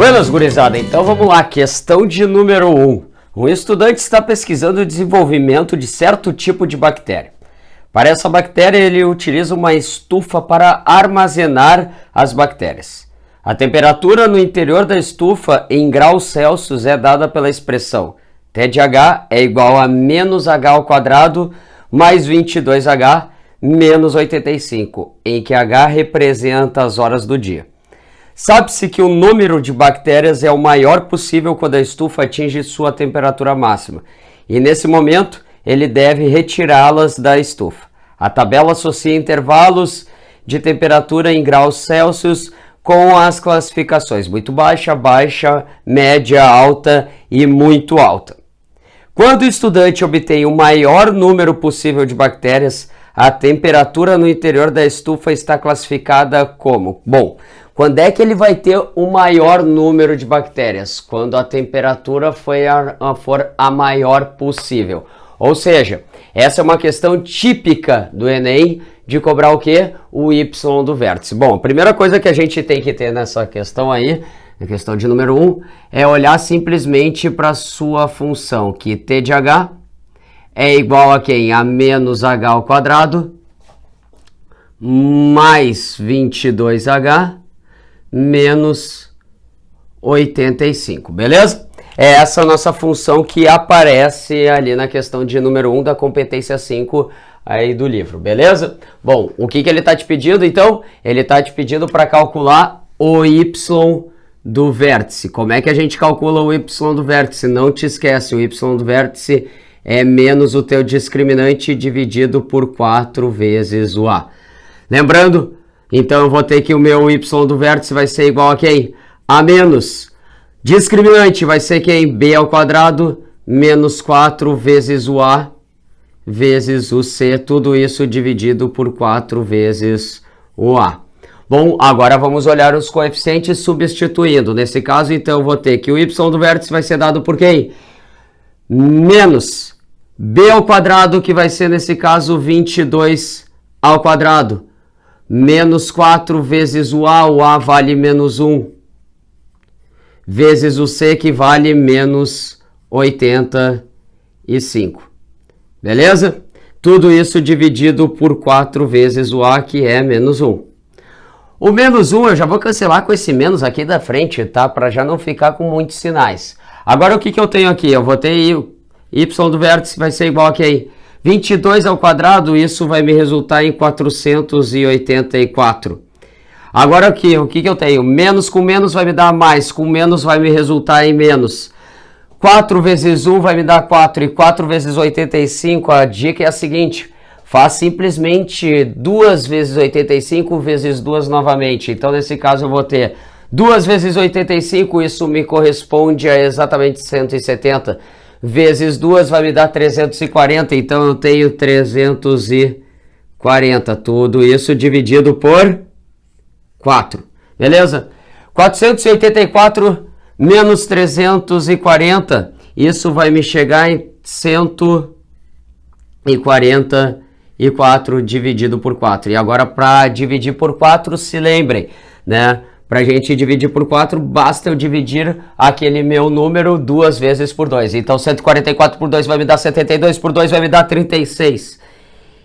Buenas, gurizada, então vamos lá, questão de número 1. Um estudante está pesquisando o desenvolvimento de certo tipo de bactéria. Para essa bactéria, ele utiliza uma estufa para armazenar as bactérias. A temperatura no interior da estufa em graus Celsius é dada pela expressão T de H é igual a menos H ao quadrado mais 22H menos 85, em que H representa as horas do dia. Sabe-se que o número de bactérias é o maior possível quando a estufa atinge sua temperatura máxima, e nesse momento ele deve retirá-las da estufa. A tabela associa intervalos de temperatura em graus Celsius com as classificações muito baixa, baixa, média, alta e muito alta. Quando o estudante obtém o maior número possível de bactérias, a temperatura no interior da estufa está classificada como? Bom, quando é que ele vai ter o maior número de bactérias? Quando a temperatura for a maior possível. Ou seja, essa é uma questão típica do Enem de cobrar o quê? O Y do vértice. Bom, a primeira coisa que a gente tem que ter nessa questão aí, na questão de número 1, é olhar simplesmente para a sua função, que T de H é igual a quem? A menos H ao quadrado mais 22H menos 85, beleza? É essa a nossa função que aparece ali na questão de número 1 da competência 5 aí do livro, beleza? Bom, o que ele está te pedindo então? Ele está te pedindo para calcular o Y do vértice. Como é que a gente calcula o Y do vértice? Não te esquece, o Y do vértice é menos o teu discriminante dividido por 4 vezes o A. Lembrando, então eu vou ter que o meu Y do vértice vai ser igual a quem? A menos. Discriminante vai ser quem? B ao quadrado menos 4 vezes o A vezes o C. Tudo isso dividido por 4 vezes o A. Bom, agora vamos olhar os coeficientes substituindo. Nesse caso, então, eu vou ter que o Y do vértice vai ser dado por quem? Menos B ao quadrado, que vai ser, nesse caso, 22 ao quadrado. Menos 4 vezes o A vale menos 1. Vezes o C, que vale menos 85. Beleza? Tudo isso dividido por 4 vezes o A, que é menos 1. O menos 1 eu já vou cancelar com esse menos aqui da frente, tá? Para já não ficar com muitos sinais. Agora o que eu tenho aqui? Eu vou ter Y do vértice vai ser igual a quem? 22 ao quadrado, isso vai me resultar em 484. Agora aqui, o que eu tenho? Menos com menos vai me dar mais, com menos vai me resultar em menos. 4 vezes 1 vai me dar 4 e 4 vezes 85, a dica é a seguinte, faz simplesmente 2 vezes 85 vezes 2 novamente. Então nesse caso eu vou ter 2 vezes 85, isso me corresponde a exatamente 170. Vezes 2 vai me dar 340, então eu tenho 340. Tudo isso dividido por 4, beleza? 484 menos 340, isso vai me chegar em 144 dividido por 4. E agora para dividir por 4, se lembrem, né? Para a gente dividir por 4, basta eu dividir aquele meu número 2 vezes por 2. Então, 144 por 2 vai me dar 72, por 2 vai me dar 36.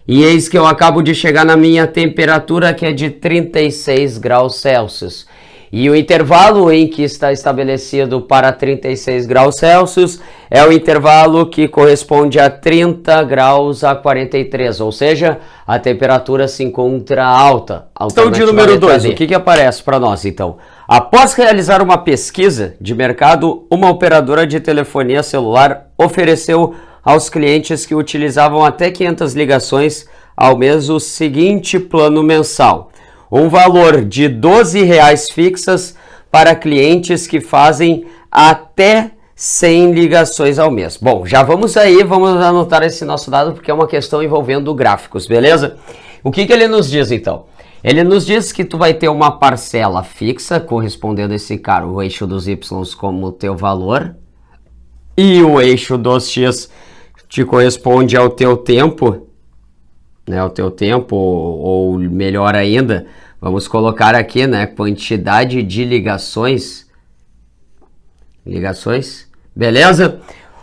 E eis que eu acabo de chegar na minha temperatura, que é de 36 graus Celsius. E o intervalo em que está estabelecido para 36 graus Celsius é o intervalo que corresponde a 30 graus a 43, ou seja, a temperatura se encontra alta. Questão de número 2, o que aparece para nós então? Após realizar uma pesquisa de mercado, uma operadora de telefonia celular ofereceu aos clientes que utilizavam até 500 ligações ao mês o seguinte plano mensal. Um valor de R$12 fixas para clientes que fazem até 100 ligações ao mês. Bom, já vamos anotar esse nosso dado porque é uma questão envolvendo gráficos, beleza? O que ele nos diz então? Ele nos diz que tu vai ter uma parcela fixa, correspondendo a esse cara, o eixo dos Y como teu valor, e o eixo dos X te corresponde ao teu tempo, né, o teu tempo, ou melhor ainda, vamos colocar aqui, né, quantidade de ligações ligações, beleza?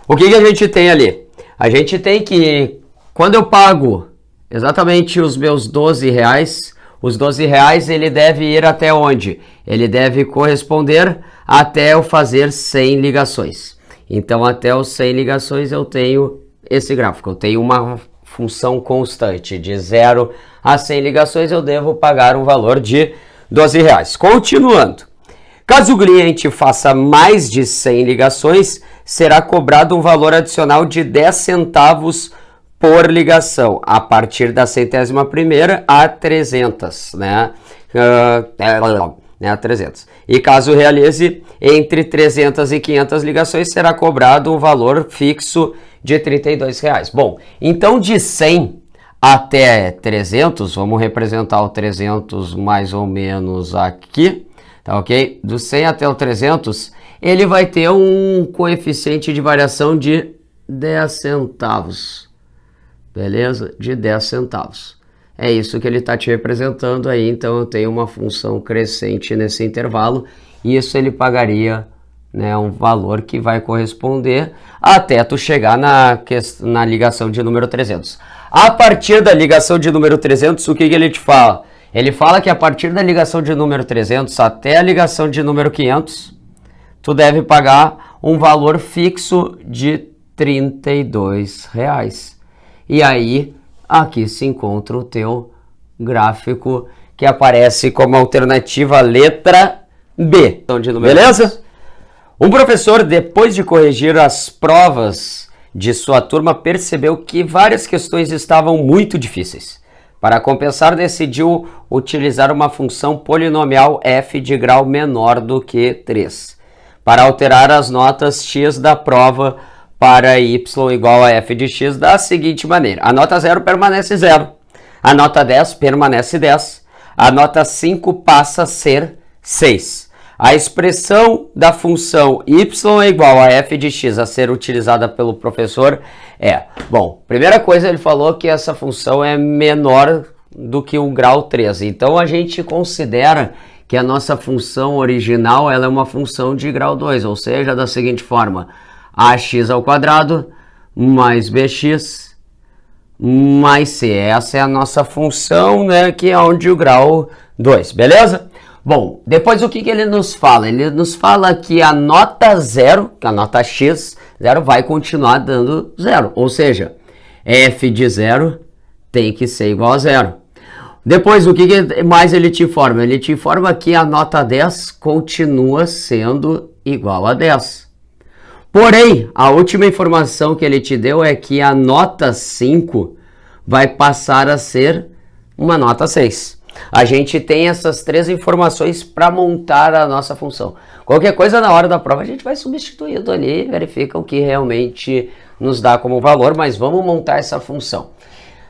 O que a gente tem ali? A gente tem que, quando eu pago exatamente os meus R$12, os R$12 ele deve ir até onde? Ele deve corresponder até eu fazer 100 ligações. Então, até os 100 ligações eu tenho esse gráfico. Eu tenho uma função constante de 0 a 100 ligações, eu devo pagar um valor de R$12. Continuando. Caso o cliente faça mais de 100 ligações, será cobrado um valor adicional de 10 centavos por ligação, a partir da 100ª a 300, né? A 300. E caso realize entre 300 e 500 ligações, será cobrado um valor fixo de R$32. Bom, então de 100 até 300, vamos representar o 300 mais ou menos aqui, tá ok? Do 100 até o 300, ele vai ter um coeficiente de variação de 10 centavos, beleza? De 10 centavos. É isso que ele está te representando aí, então eu tenho uma função crescente nesse intervalo, e isso ele pagaria, né, um valor que vai corresponder até tu chegar na ligação de número 300. A partir da ligação de número 300, o que ele te fala? Ele fala que a partir da ligação de número 300 até a ligação de número 500, tu deve pagar um valor fixo de R$32. E aí, aqui se encontra o teu gráfico que aparece como alternativa letra B. Beleza? Um professor, depois de corrigir as provas de sua turma, percebeu que várias questões estavam muito difíceis. Para compensar, decidiu utilizar uma função polinomial f de grau menor do que 3, para alterar as notas x da prova para y igual a f de x da seguinte maneira. A nota 0 permanece 0, a nota 10 permanece 10, a nota 5 passa a ser 6. A expressão da função y é igual a f de x a ser utilizada pelo professor é... Bom, primeira coisa, ele falou que essa função é menor do que o grau 3. Então, a gente considera que a nossa função original ela é uma função de grau 2, ou seja, da seguinte forma: ax ao quadrado mais bx mais c. Essa é a nossa função, né, que é onde o grau 2, beleza? Bom, depois o que ele nos fala? Ele nos fala que a nota 0, que a nota x, 0, vai continuar dando 0. Ou seja, f de 0 tem que ser igual a 0. Depois, o que mais ele te informa? Ele te informa que a nota 10 continua sendo igual a 10. Porém, a última informação que ele te deu é que a nota 5 vai passar a ser uma nota 6. A gente tem essas três informações para montar a nossa função. Qualquer coisa na hora da prova a gente vai substituindo ali, verifica o que realmente nos dá como valor, mas vamos montar essa função.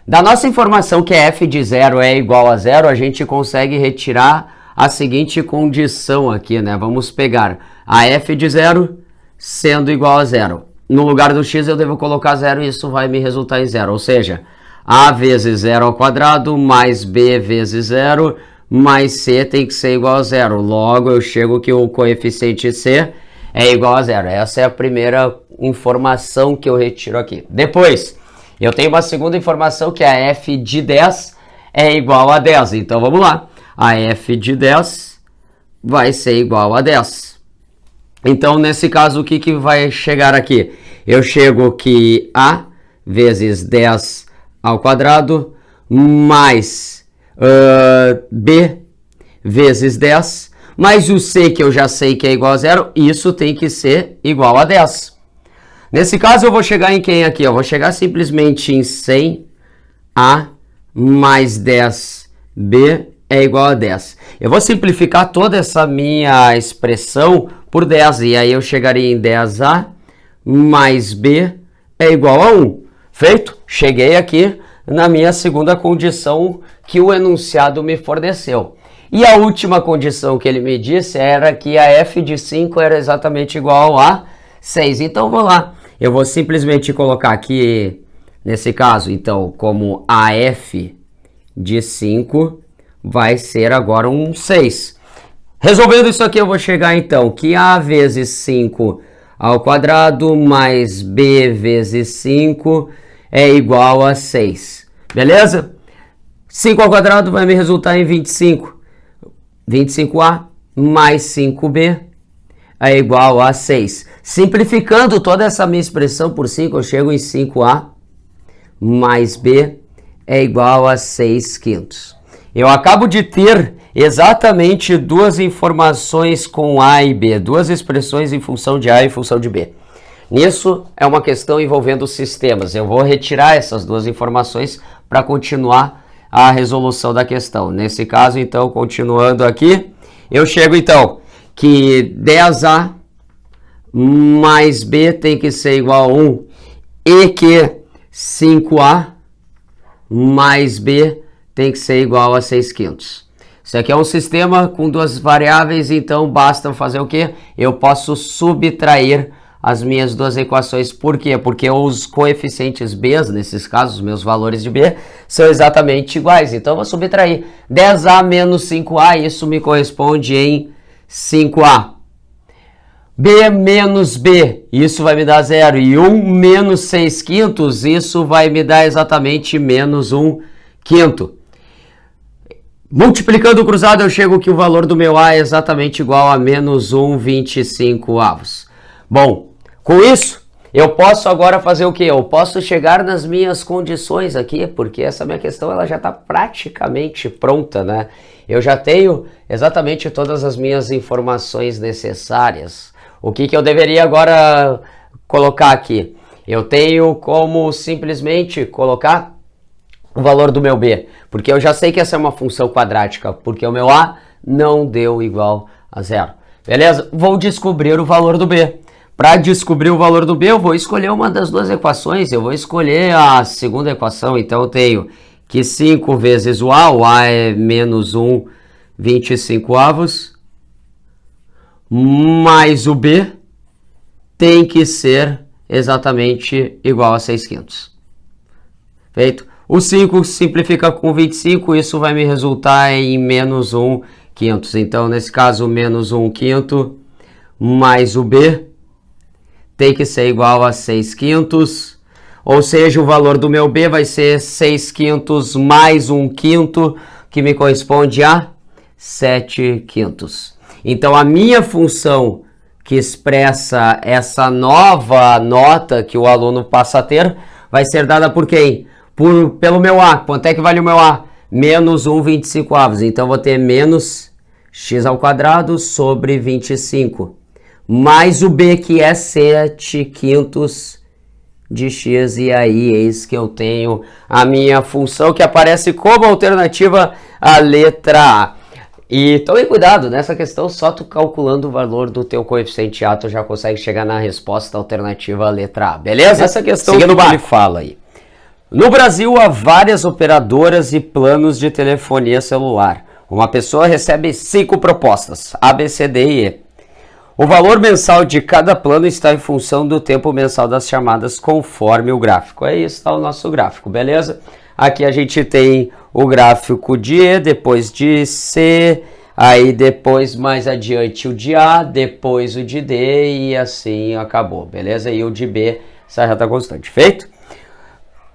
Da nossa informação que f de 0 é igual a 0, a gente consegue retirar a seguinte condição aqui, né? Vamos pegar a f de 0 sendo igual a 0. No lugar do x eu devo colocar 0 e isso vai me resultar em 0, ou seja, a vezes 0 ao quadrado mais b vezes 0 mais c tem que ser igual a 0. Logo, eu chego que o coeficiente c é igual a 0. Essa é a primeira informação que eu retiro aqui. Depois, eu tenho uma segunda informação que a f de 10 é igual a 10. Então, vamos lá. A f de 10 vai ser igual a 10. Então, nesse caso, o que vai chegar aqui? Eu chego que a vezes 10 ao quadrado mais b vezes 10 mais o c, que eu já sei que é igual a 0, isso tem que ser igual a 10. Nesse caso, eu vou chegar em quem aqui? Eu vou chegar simplesmente em 100a mais 10b é igual a 10. Eu vou simplificar toda essa minha expressão por 10, e aí eu chegaria em 10a mais b é igual a 1. Feito? Cheguei aqui na minha segunda condição que o enunciado me forneceu. E a última condição que ele me disse era que a f de 5 era exatamente igual a 6. Então, vou lá. Eu vou simplesmente colocar aqui, nesse caso, então, como a f de 5 vai ser agora um 6. Resolvendo isso aqui, eu vou chegar então que A vezes 5 ao quadrado mais B vezes 5 é igual a 6. Beleza? 5 ao quadrado vai me resultar em 25. 25A mais 5B é igual a 6. Simplificando toda essa minha expressão por 5, eu chego em 5A mais B é igual a 6 quintos. Eu acabo de ter exatamente duas informações com A e B, duas expressões em função de A e em função de B. Nisso é uma questão envolvendo sistemas. Eu vou retirar essas duas informações para continuar a resolução da questão. Nesse caso, então, continuando aqui, eu chego então que 10A mais B tem que ser igual a 1 e que 5A mais B tem que ser igual a 6 quintos. Isso aqui é um sistema com duas variáveis, então basta fazer o quê? Eu posso subtrair as minhas duas equações. Por quê? Porque os coeficientes B, nesses casos, meus valores de B, são exatamente iguais. Então eu vou subtrair 10A menos 5A, isso me corresponde em 5A. B menos B, isso vai me dar 0. E 1 menos 6 quintos, isso vai me dar exatamente menos 1 quinto. Multiplicando o cruzado, eu chego que o valor do meu A é exatamente igual a menos 1,25 avos. Bom, com isso, eu posso agora fazer o quê? Eu posso chegar nas minhas condições aqui, porque essa minha questão ela já está praticamente pronta, né? Eu já tenho exatamente todas as minhas informações necessárias. O que eu deveria agora colocar aqui? Eu tenho como simplesmente colocar o valor do meu B, porque eu já sei que essa é uma função quadrática, porque o meu A não deu igual a 0. Beleza? Vou descobrir o valor do B. Para descobrir o valor do B, eu vou escolher uma das duas equações, eu vou escolher a segunda equação, então eu tenho que 5 vezes o A é menos 1,25 avos, mais o B tem que ser exatamente igual a 6 quintos. Feito? O 5 simplifica com 25, isso vai me resultar em menos 1 quintos. Então, nesse caso, menos 1 quinto mais o B tem que ser igual a 6 quintos. Ou seja, o valor do meu B vai ser 6 quintos mais 1 quinto, que me corresponde a 7 quintos. Então, a minha função que expressa essa nova nota que o aluno passa a ter vai ser dada por quem? Pelo meu A. Quanto é que vale o meu A? Menos 1,25 avos. Então, vou ter menos x ao quadrado sobre 25. Mais o B, que é 7 quintos de x. E aí, eis que eu tenho a minha função que aparece como alternativa à letra A. E tome cuidado, nessa questão, só tu calculando o valor do teu coeficiente A, tu já consegue chegar na resposta alternativa à letra A. Beleza? Essa questão que ele fala aí. No Brasil, há várias operadoras e planos de telefonia celular. Uma pessoa recebe 5 propostas, A, B, C, D e E. O valor mensal de cada plano está em função do tempo mensal das chamadas conforme o gráfico. Aí está o nosso gráfico, beleza? Aqui a gente tem o gráfico de E, depois de C, aí depois mais adiante o de A, depois o de D e assim acabou, beleza? E o de B, essa reta constante, feito?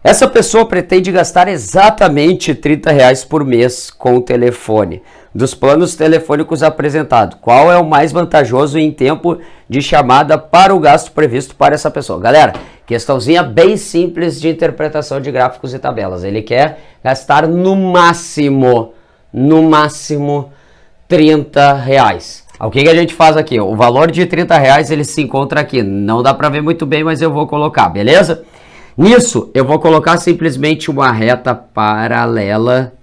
Essa pessoa pretende gastar exatamente R$30 por mês com o telefone. Dos planos telefônicos apresentados, qual é o mais vantajoso em tempo de chamada para o gasto previsto para essa pessoa? Galera, questãozinha bem simples de interpretação de gráficos e tabelas. Ele quer gastar no máximo R$30. O que a gente faz aqui? O valor de R$30 ele se encontra aqui. Não dá para ver muito bem, mas eu vou colocar, beleza? Nisso, eu vou colocar simplesmente uma reta paralela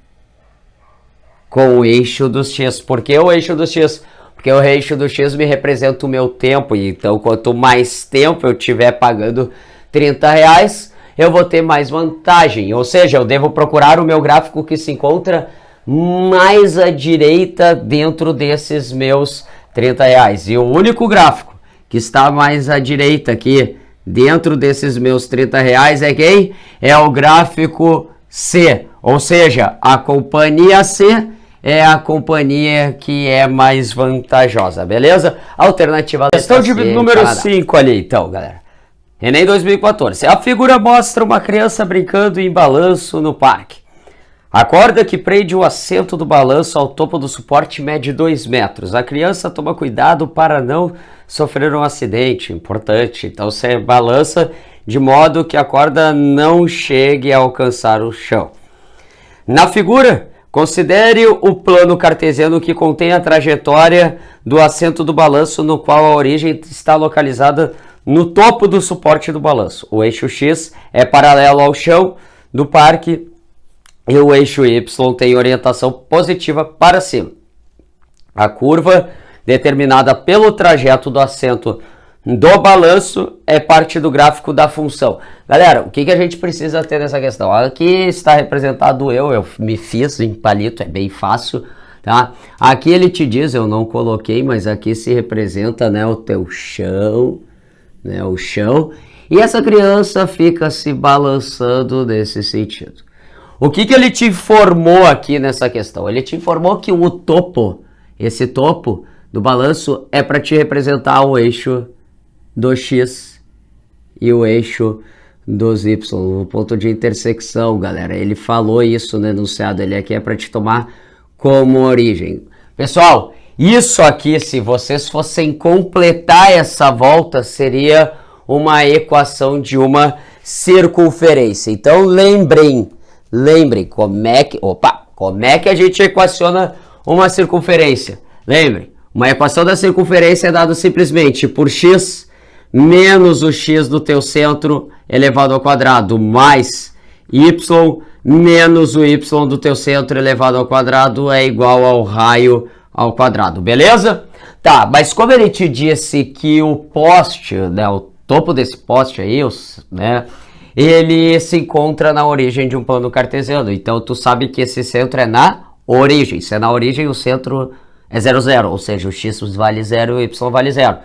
com o eixo dos x. Por que o eixo dos x? Porque o eixo do x me representa o meu tempo. Então, quanto mais tempo eu tiver pagando R$30, eu vou ter mais vantagem. Ou seja, eu devo procurar o meu gráfico que se encontra mais à direita dentro desses meus R$30. E o único gráfico que está mais à direita aqui, dentro desses meus R$30 é quem? É o gráfico C, ou seja, a companhia C é a companhia que é mais vantajosa, beleza? Alternativa questão de número 5 ali, então, galera. Enem 2014. A figura mostra uma criança brincando em balanço no parque. A corda que prende o assento do balanço ao topo do suporte mede 2 metros. A criança toma cuidado para não sofrer um acidente, importante. Então você balança de modo que a corda não chegue a alcançar o chão. Na figura, considere o plano cartesiano que contém a trajetória do assento do balanço, no qual a origem está localizada no topo do suporte do balanço. O eixo X é paralelo ao chão do parque e o eixo Y tem orientação positiva para cima. A curva, determinada pelo trajeto do assento do balanço, é parte do gráfico da função. Galera, o que a gente precisa ter nessa questão? Aqui está representado eu me fiz em palito, é bem fácil, tá? Aqui ele te diz, eu não coloquei, mas aqui se representa, né, o teu chão, né, o chão, e essa criança fica se balançando nesse sentido. O que ele te informou aqui nessa questão? Ele te informou que o topo, esse topo do balanço é para te representar o eixo do X e o eixo dos Y, o ponto de intersecção, galera. Ele falou isso no enunciado, ele aqui é para te tomar como origem. Pessoal, isso aqui, se vocês fossem completar essa volta, seria uma equação de uma circunferência. Então lembrem como é que a gente equaciona uma circunferência. Lembrem, uma equação da circunferência é dada simplesmente por x menos o x do teu centro elevado ao quadrado mais y menos o y do teu centro elevado ao quadrado é igual ao raio ao quadrado, beleza? Tá, mas como ele te disse que o poste, né, o topo desse poste aí, né, ele se encontra na origem de um plano cartesiano. Então tu sabe que esse centro é na origem. Se é na origem, o centro é 0, 0. Ou seja, o x vale 0 e o y vale 0.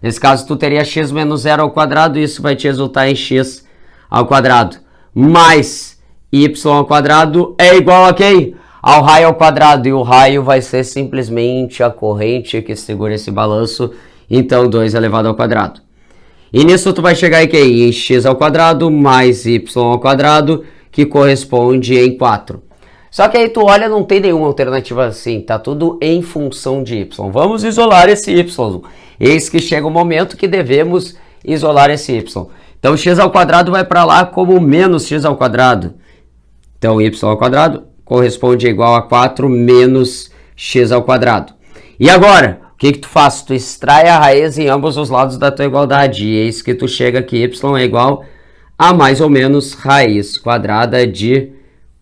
Nesse caso, tu teria x menos 0 ao quadrado. E isso vai te resultar em x ao quadrado. Mais y ao quadrado é igual a quem? Ao raio ao quadrado. E o raio vai ser simplesmente a corrente que segura esse balanço. Então, 2 elevado ao quadrado. E nisso tu vai chegar em x ao quadrado mais y ao quadrado, que corresponde em 4. Só que aí tu olha, não tem nenhuma alternativa assim, tá tudo em função de y. Vamos isolar esse y. Eis que chega o momento que devemos isolar esse y. Então x ao quadrado vai para lá como menos x ao quadrado. Então y ao quadrado corresponde igual a 4 menos x ao quadrado. E agora? O que tu faz? Tu extrai a raiz em ambos os lados da tua igualdade. E eis que tu chega que y é igual a mais ou menos raiz quadrada de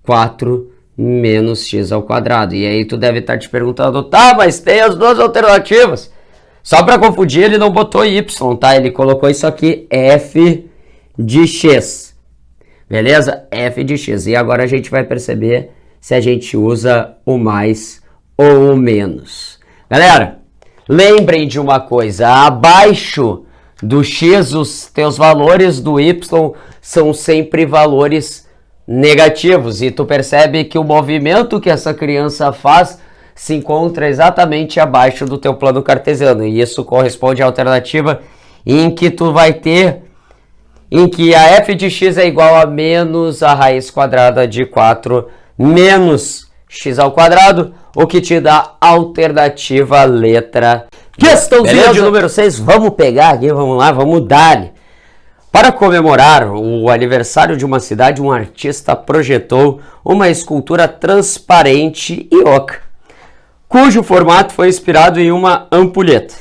4 menos x ao quadrado. E aí tu deve estar te perguntando, tá, mas tem as duas alternativas. Só para confundir, ele não botou y, tá? Ele colocou isso aqui, f de x. Beleza? F de x. E agora a gente vai perceber se a gente usa o mais ou o menos. Galera, lembrem de uma coisa, abaixo do x, os teus valores do y são sempre valores negativos. E tu percebe que o movimento que essa criança faz se encontra exatamente abaixo do teu plano cartesiano. E isso corresponde à alternativa em que tu vai ter, em que a f de x é igual a menos a raiz quadrada de 4 menos x ao quadrado, o que te dá a alternativa letra questãozinha de número 6. Vamos pegar aqui, vamos lá, vamos dar. Para comemorar o aniversário de uma cidade, um artista projetou uma escultura transparente e oca, cujo formato foi inspirado em uma ampulheta.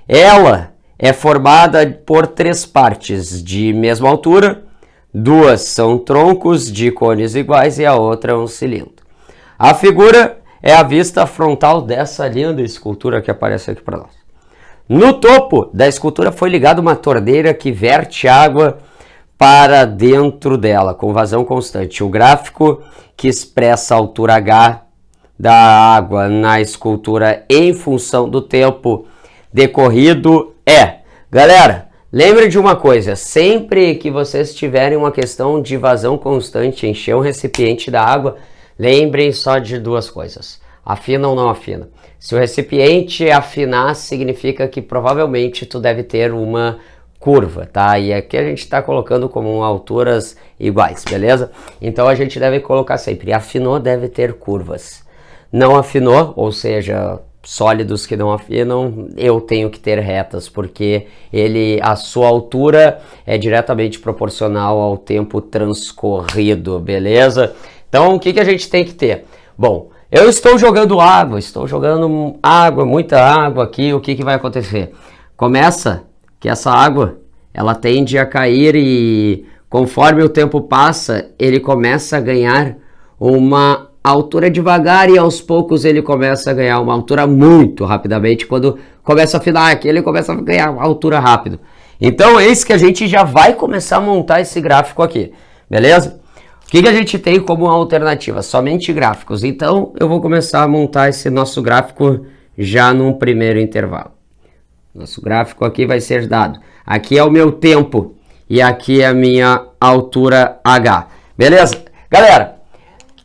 Ela é formada por 3 partes de mesma altura, 2 são troncos de cones iguais e a outra é um cilindro. A figura é a vista frontal dessa linda escultura que aparece aqui para nós. No topo da escultura foi ligada uma torneira que verte água para dentro dela, com vazão constante. O gráfico que expressa a altura H da água na escultura em função do tempo decorrido é... Galera, lembre de uma coisa, sempre que vocês tiverem uma questão de vazão constante, encher um recipiente da água, lembrem só de 2 coisas. Afina ou não afina? Se o recipiente afinar, significa que provavelmente tu deve ter uma curva, tá? E aqui a gente está colocando como alturas iguais, beleza? Então a gente deve colocar sempre, afinou deve ter curvas. Não afinou, ou seja, sólidos que não afinam, eu tenho que ter retas, porque a sua altura é diretamente proporcional ao tempo transcorrido, beleza? Então o que a gente tem que ter? Bom, eu estou jogando água, muita água aqui, o que vai acontecer? Começa que essa água, ela tende a cair e conforme o tempo passa, ele começa a ganhar uma altura devagar e aos poucos ele começa a ganhar uma altura muito rapidamente. Quando começa a afinar aqui, ele começa a ganhar uma altura rápido. Então, eis que a gente já vai começar a montar esse gráfico aqui, beleza? O que a gente tem como alternativa? Somente gráficos. Então, eu vou começar a montar esse nosso gráfico já num primeiro intervalo. Nosso gráfico aqui vai ser dado. Aqui é o meu tempo e aqui é a minha altura H. Beleza? Galera,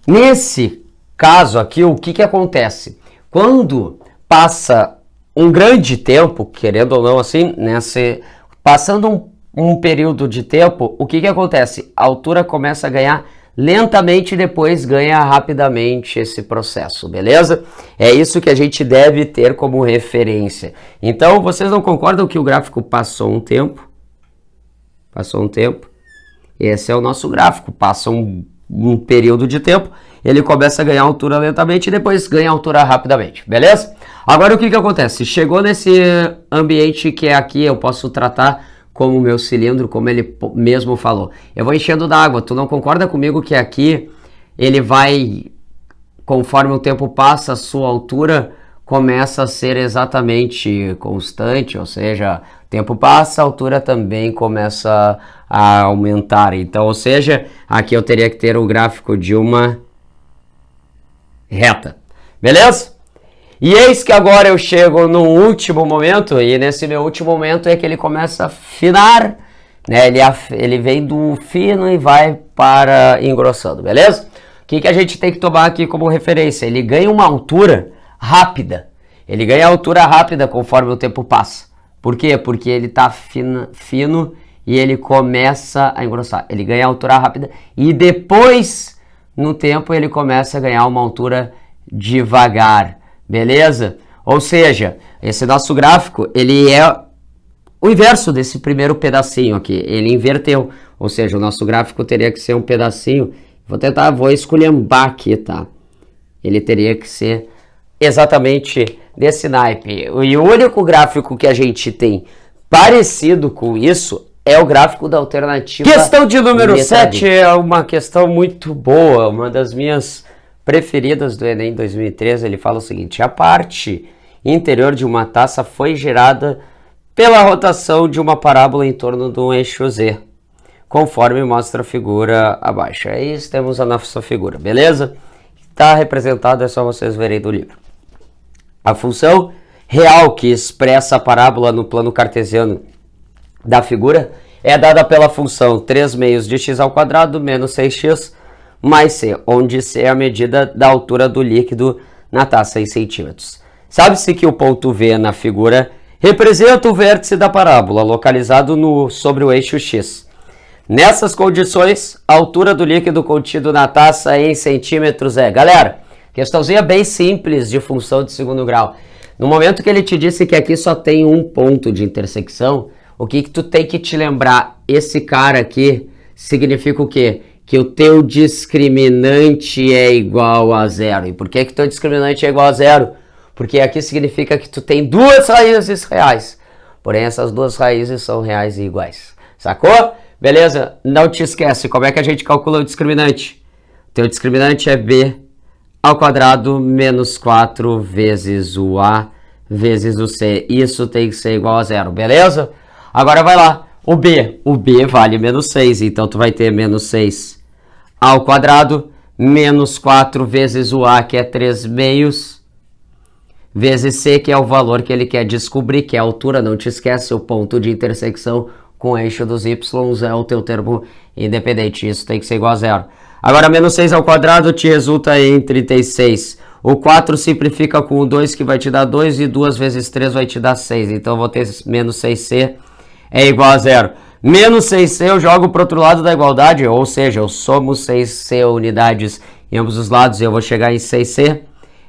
nesse caso aqui, o que acontece? Quando passa um grande tempo, querendo ou não assim, passando um período de tempo, o que acontece? A altura começa a ganhar lentamente e depois ganha rapidamente esse processo, beleza? É isso que a gente deve ter como referência. Então, vocês não concordam que o gráfico passou um tempo? Passou um tempo. Esse é o nosso gráfico. Passa um período de tempo, ele começa a ganhar altura lentamente e depois ganha altura rapidamente, beleza? Agora, o que acontece? Chegou nesse ambiente que é aqui, eu posso tratar como o meu cilindro, como ele mesmo falou. Eu vou enchendo d'água. Tu não concorda comigo que aqui ele vai, conforme o tempo passa, a sua altura começa a ser exatamente constante, ou seja, o tempo passa, a altura também começa a aumentar. Então, ou seja, aqui eu teria que ter o gráfico de uma reta. Beleza? E eis que agora eu chego no último momento, e nesse meu último momento é que ele começa a afinar, né? Ele vem do fino e vai para engrossando, beleza? O que a gente tem que tomar aqui como referência? Ele ganha uma altura rápida. Ele ganha altura rápida conforme o tempo passa. Por quê? Porque ele está fino e ele começa a engrossar. Ele ganha altura rápida e depois, no tempo, ele começa a ganhar uma altura devagar. Beleza? Ou seja, esse nosso gráfico, ele é o inverso desse primeiro pedacinho aqui. Ele inverteu. Ou seja, o nosso gráfico teria que ser um pedacinho. Vou esculhambar aqui, tá? Ele teria que ser exatamente desse naipe. E o único gráfico que a gente tem parecido com isso é o gráfico da alternativa. Questão de número 7 é uma questão muito boa, uma das minhas preferidas do Enem 2013, ele fala o seguinte: a parte interior de uma taça foi gerada pela rotação de uma parábola em torno de um eixo Z, conforme mostra a figura abaixo. É isso, temos a nossa figura, beleza? Está representado, é só vocês verem do livro. A função real que expressa a parábola no plano cartesiano da figura é dada pela função 3 meios de x ao quadrado menos 6x mais C, onde C é a medida da altura do líquido na taça em centímetros. Sabe-se que o ponto V na figura representa o vértice da parábola, localizado sobre o eixo X. Nessas condições, a altura do líquido contido na taça em centímetros é... Galera, questãozinha bem simples de função de segundo grau. No momento que ele te disse que aqui só tem um ponto de intersecção, o que tu tem que te lembrar? Esse cara aqui significa o quê? Que o teu discriminante é igual a zero. E por que que teu discriminante é igual a zero? Porque aqui significa que tu tem duas raízes reais. Porém, essas duas raízes são reais e iguais. Sacou? Beleza? Não te esquece, como é que a gente calcula o discriminante? Teu discriminante é b ao quadrado menos 4 vezes o a vezes o c. Isso tem que ser igual a zero, beleza? Agora vai lá. O b vale menos 6, então tu vai ter menos 6 ao quadrado, menos 4 vezes o A, que é 3 meios, vezes C, que é o valor que ele quer descobrir, que é a altura. Não te esquece, o ponto de intersecção com o eixo dos y é o teu termo independente. Isso tem que ser igual a zero. Agora, menos 6 ao quadrado te resulta em 36. O 4 simplifica com o 2, que vai te dar 2, e 2 vezes 3 vai te dar 6. Então eu vou ter menos 6c é igual a 0. Menos 6c eu jogo para o outro lado da igualdade, ou seja, eu somo 6c unidades em ambos os lados e eu vou chegar em 6c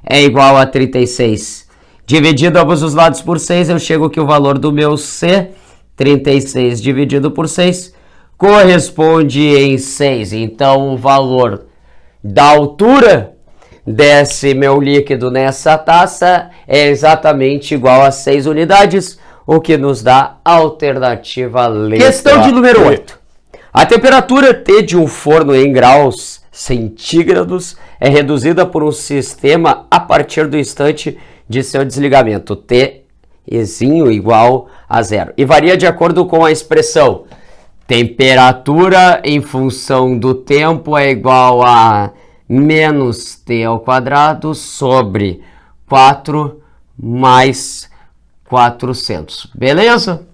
é igual a 36. Dividido ambos os lados por 6, eu chego que o valor do meu c, 36 dividido por 6, corresponde em 6. Então o valor da altura desse meu líquido nessa taça é exatamente igual a 6 unidades, o que nos dá a alternativa letra. Questão de número 8. A temperatura T de um forno em graus centígrados é reduzida por um sistema a partir do instante de seu desligamento, T igual a 0, e varia de acordo com a expressão temperatura em função do tempo é igual a menos T ao quadrado sobre 4 mais 400. Beleza?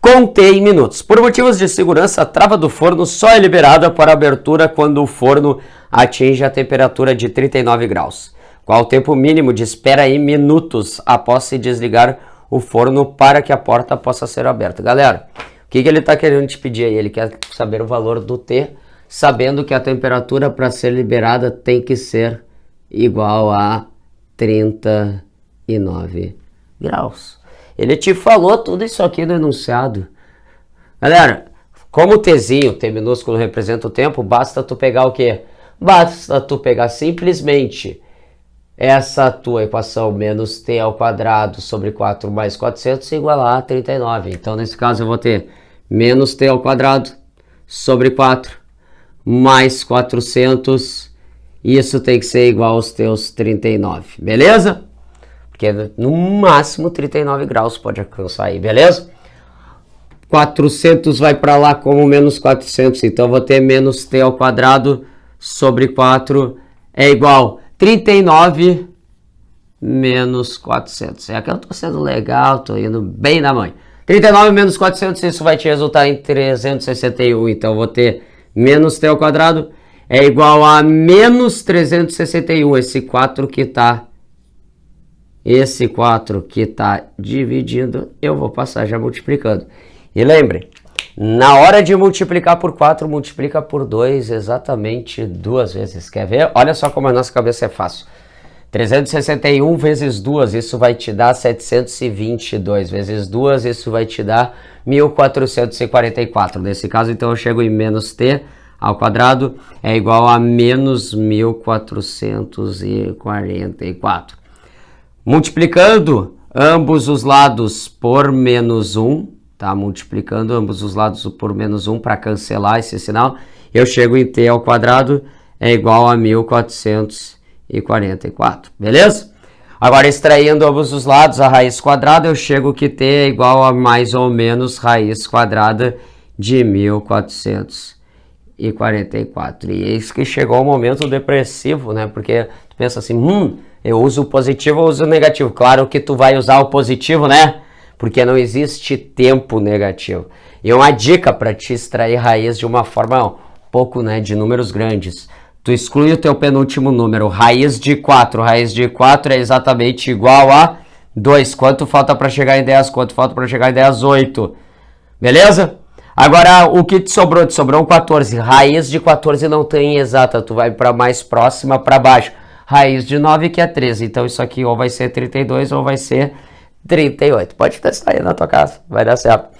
Contei em minutos. Por motivos de segurança, a trava do forno só é liberada para abertura quando o forno atinge a temperatura de 39 graus. Qual o tempo mínimo de espera em minutos após se desligar o forno para que a porta possa ser aberta? Galera, o que ele está querendo te pedir aí? Ele quer saber o valor do T, sabendo que a temperatura para ser liberada tem que ser igual a 39 graus. Ele te falou tudo isso aqui no enunciado. Galera, como o Tzinho, T minúsculo, representa o tempo, basta tu pegar o quê? Basta tu pegar simplesmente essa tua equação, menos T ao quadrado sobre 4 mais 400 igualar a 39. Então, nesse caso, eu vou ter menos T ao quadrado sobre 4 mais 400. Isso tem que ser igual aos teus 39, beleza? Porque no máximo 39 graus pode alcançar aí, beleza? 400 vai para lá como menos 400, então eu vou ter menos T ao quadrado sobre 4 é igual 39 menos 400. É que eu tô sendo legal, tô indo bem na mãe. 39 menos 400, isso vai te resultar em 361. Então eu vou ter menos T ao quadrado é igual a menos 361. Esse 4 que tá dividindo, eu vou passar já multiplicando. E lembre, na hora de multiplicar por 4, multiplica por 2 exatamente 2 vezes. Quer ver? Olha só como a nossa cabeça é fácil. 361 vezes 2, isso vai te dar 722. Vezes 2, isso vai te dar 1444. Nesse caso, então, eu chego em menos T ao quadrado é igual a menos 1444. Multiplicando ambos os lados por menos 1, tá? Multiplicando ambos os lados por menos 1 para cancelar esse sinal, eu chego em T ao quadrado é igual a 1444, beleza? Agora, extraindo ambos os lados, a raiz quadrada, eu chego que T é igual a mais ou menos raiz quadrada de 1444. E eis que chegou o momento depressivo, né? Porque tu pensa assim, eu uso o positivo ou uso o negativo? Claro que tu vai usar o positivo, né? Porque não existe tempo negativo. E uma dica para te extrair raiz de uma forma um pouco, né, de números grandes. Tu exclui o teu penúltimo número, raiz de 4. Raiz de 4 é exatamente igual a 2. Quanto falta para chegar em 10? Quanto falta para chegar em 10? 8. Beleza? Agora, o que te sobrou? Te sobrou um 14. Raiz de 14 não tem exata. Tu vai para mais próxima, para baixo. Raiz de 9, que é 13. Então, isso aqui ou vai ser 32 ou vai ser 38. Pode testar aí na tua casa. Vai dar certo.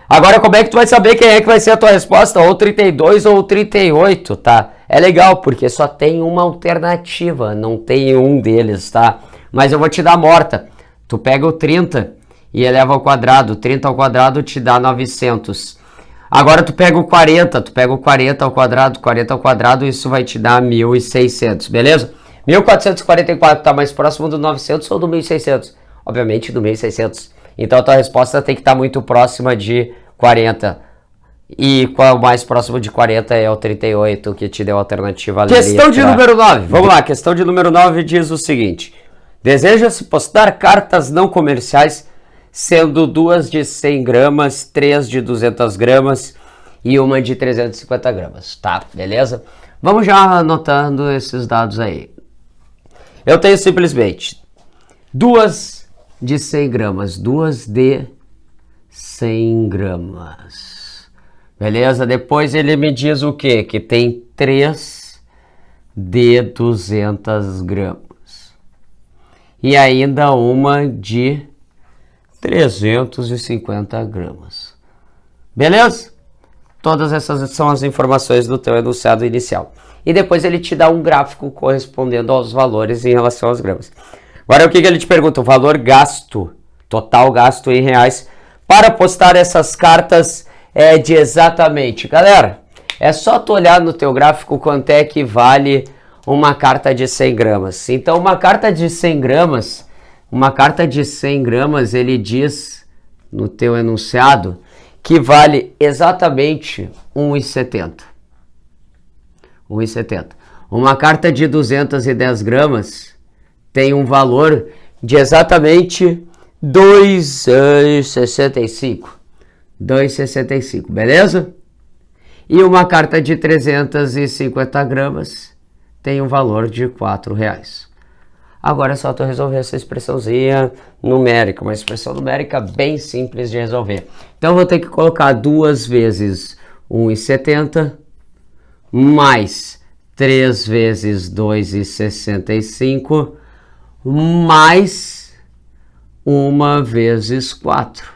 Agora, como é que tu vai saber quem é que vai ser a tua resposta? Ou 32 ou 38, tá? É legal, porque só tem uma alternativa, não tem um deles, tá? Mas eu vou te dar morta. Tu pega o 30 e eleva ao quadrado. 30 ao quadrado te dá 900. Agora tu pega o 40 ao quadrado. 40 ao quadrado, isso vai te dar 1.600, beleza? 1444 tá mais próximo do 900 ou do 1.600? Obviamente do 1.600. Então a tua resposta tem que estar muito próxima de 40. E qual é o mais próximo de 40 é o 38, que te deu a alternativa. Questão de número 9. Vamos lá, questão de número 9 diz o seguinte. Deseja-se postar cartas não comerciais, sendo 2 de 100 gramas, 3 de 200 gramas e uma de 350 gramas. Tá, beleza? Vamos já anotando esses dados aí. Eu tenho simplesmente 2 de 100 gramas, 2 de 100 gramas. Beleza? Depois ele me diz o quê? Que tem 3 de 200 gramas. E ainda uma de 350 gramas. Beleza? Todas essas são as informações do teu enunciado inicial. E depois ele te dá um gráfico correspondendo aos valores em relação às gramas. Agora o que ele te pergunta? O valor gasto, total gasto em reais, para postar essas cartas é de exatamente. Galera, é só tu olhar no teu gráfico quanto é que vale uma carta de 100 gramas. Então uma carta de 100 gramas, ele diz no teu enunciado que vale exatamente 1,70. 1,70. Uma carta de 210 gramas tem um valor de exatamente 2,65. 2,65, beleza? E uma carta de 350 gramas tem um valor de R$4. Agora é só tu resolver essa expressãozinha numérica, uma expressão numérica bem simples de resolver. Então eu vou ter que colocar 2 vezes 1,70 mais 3 vezes 2,65 mais 1 vezes 4.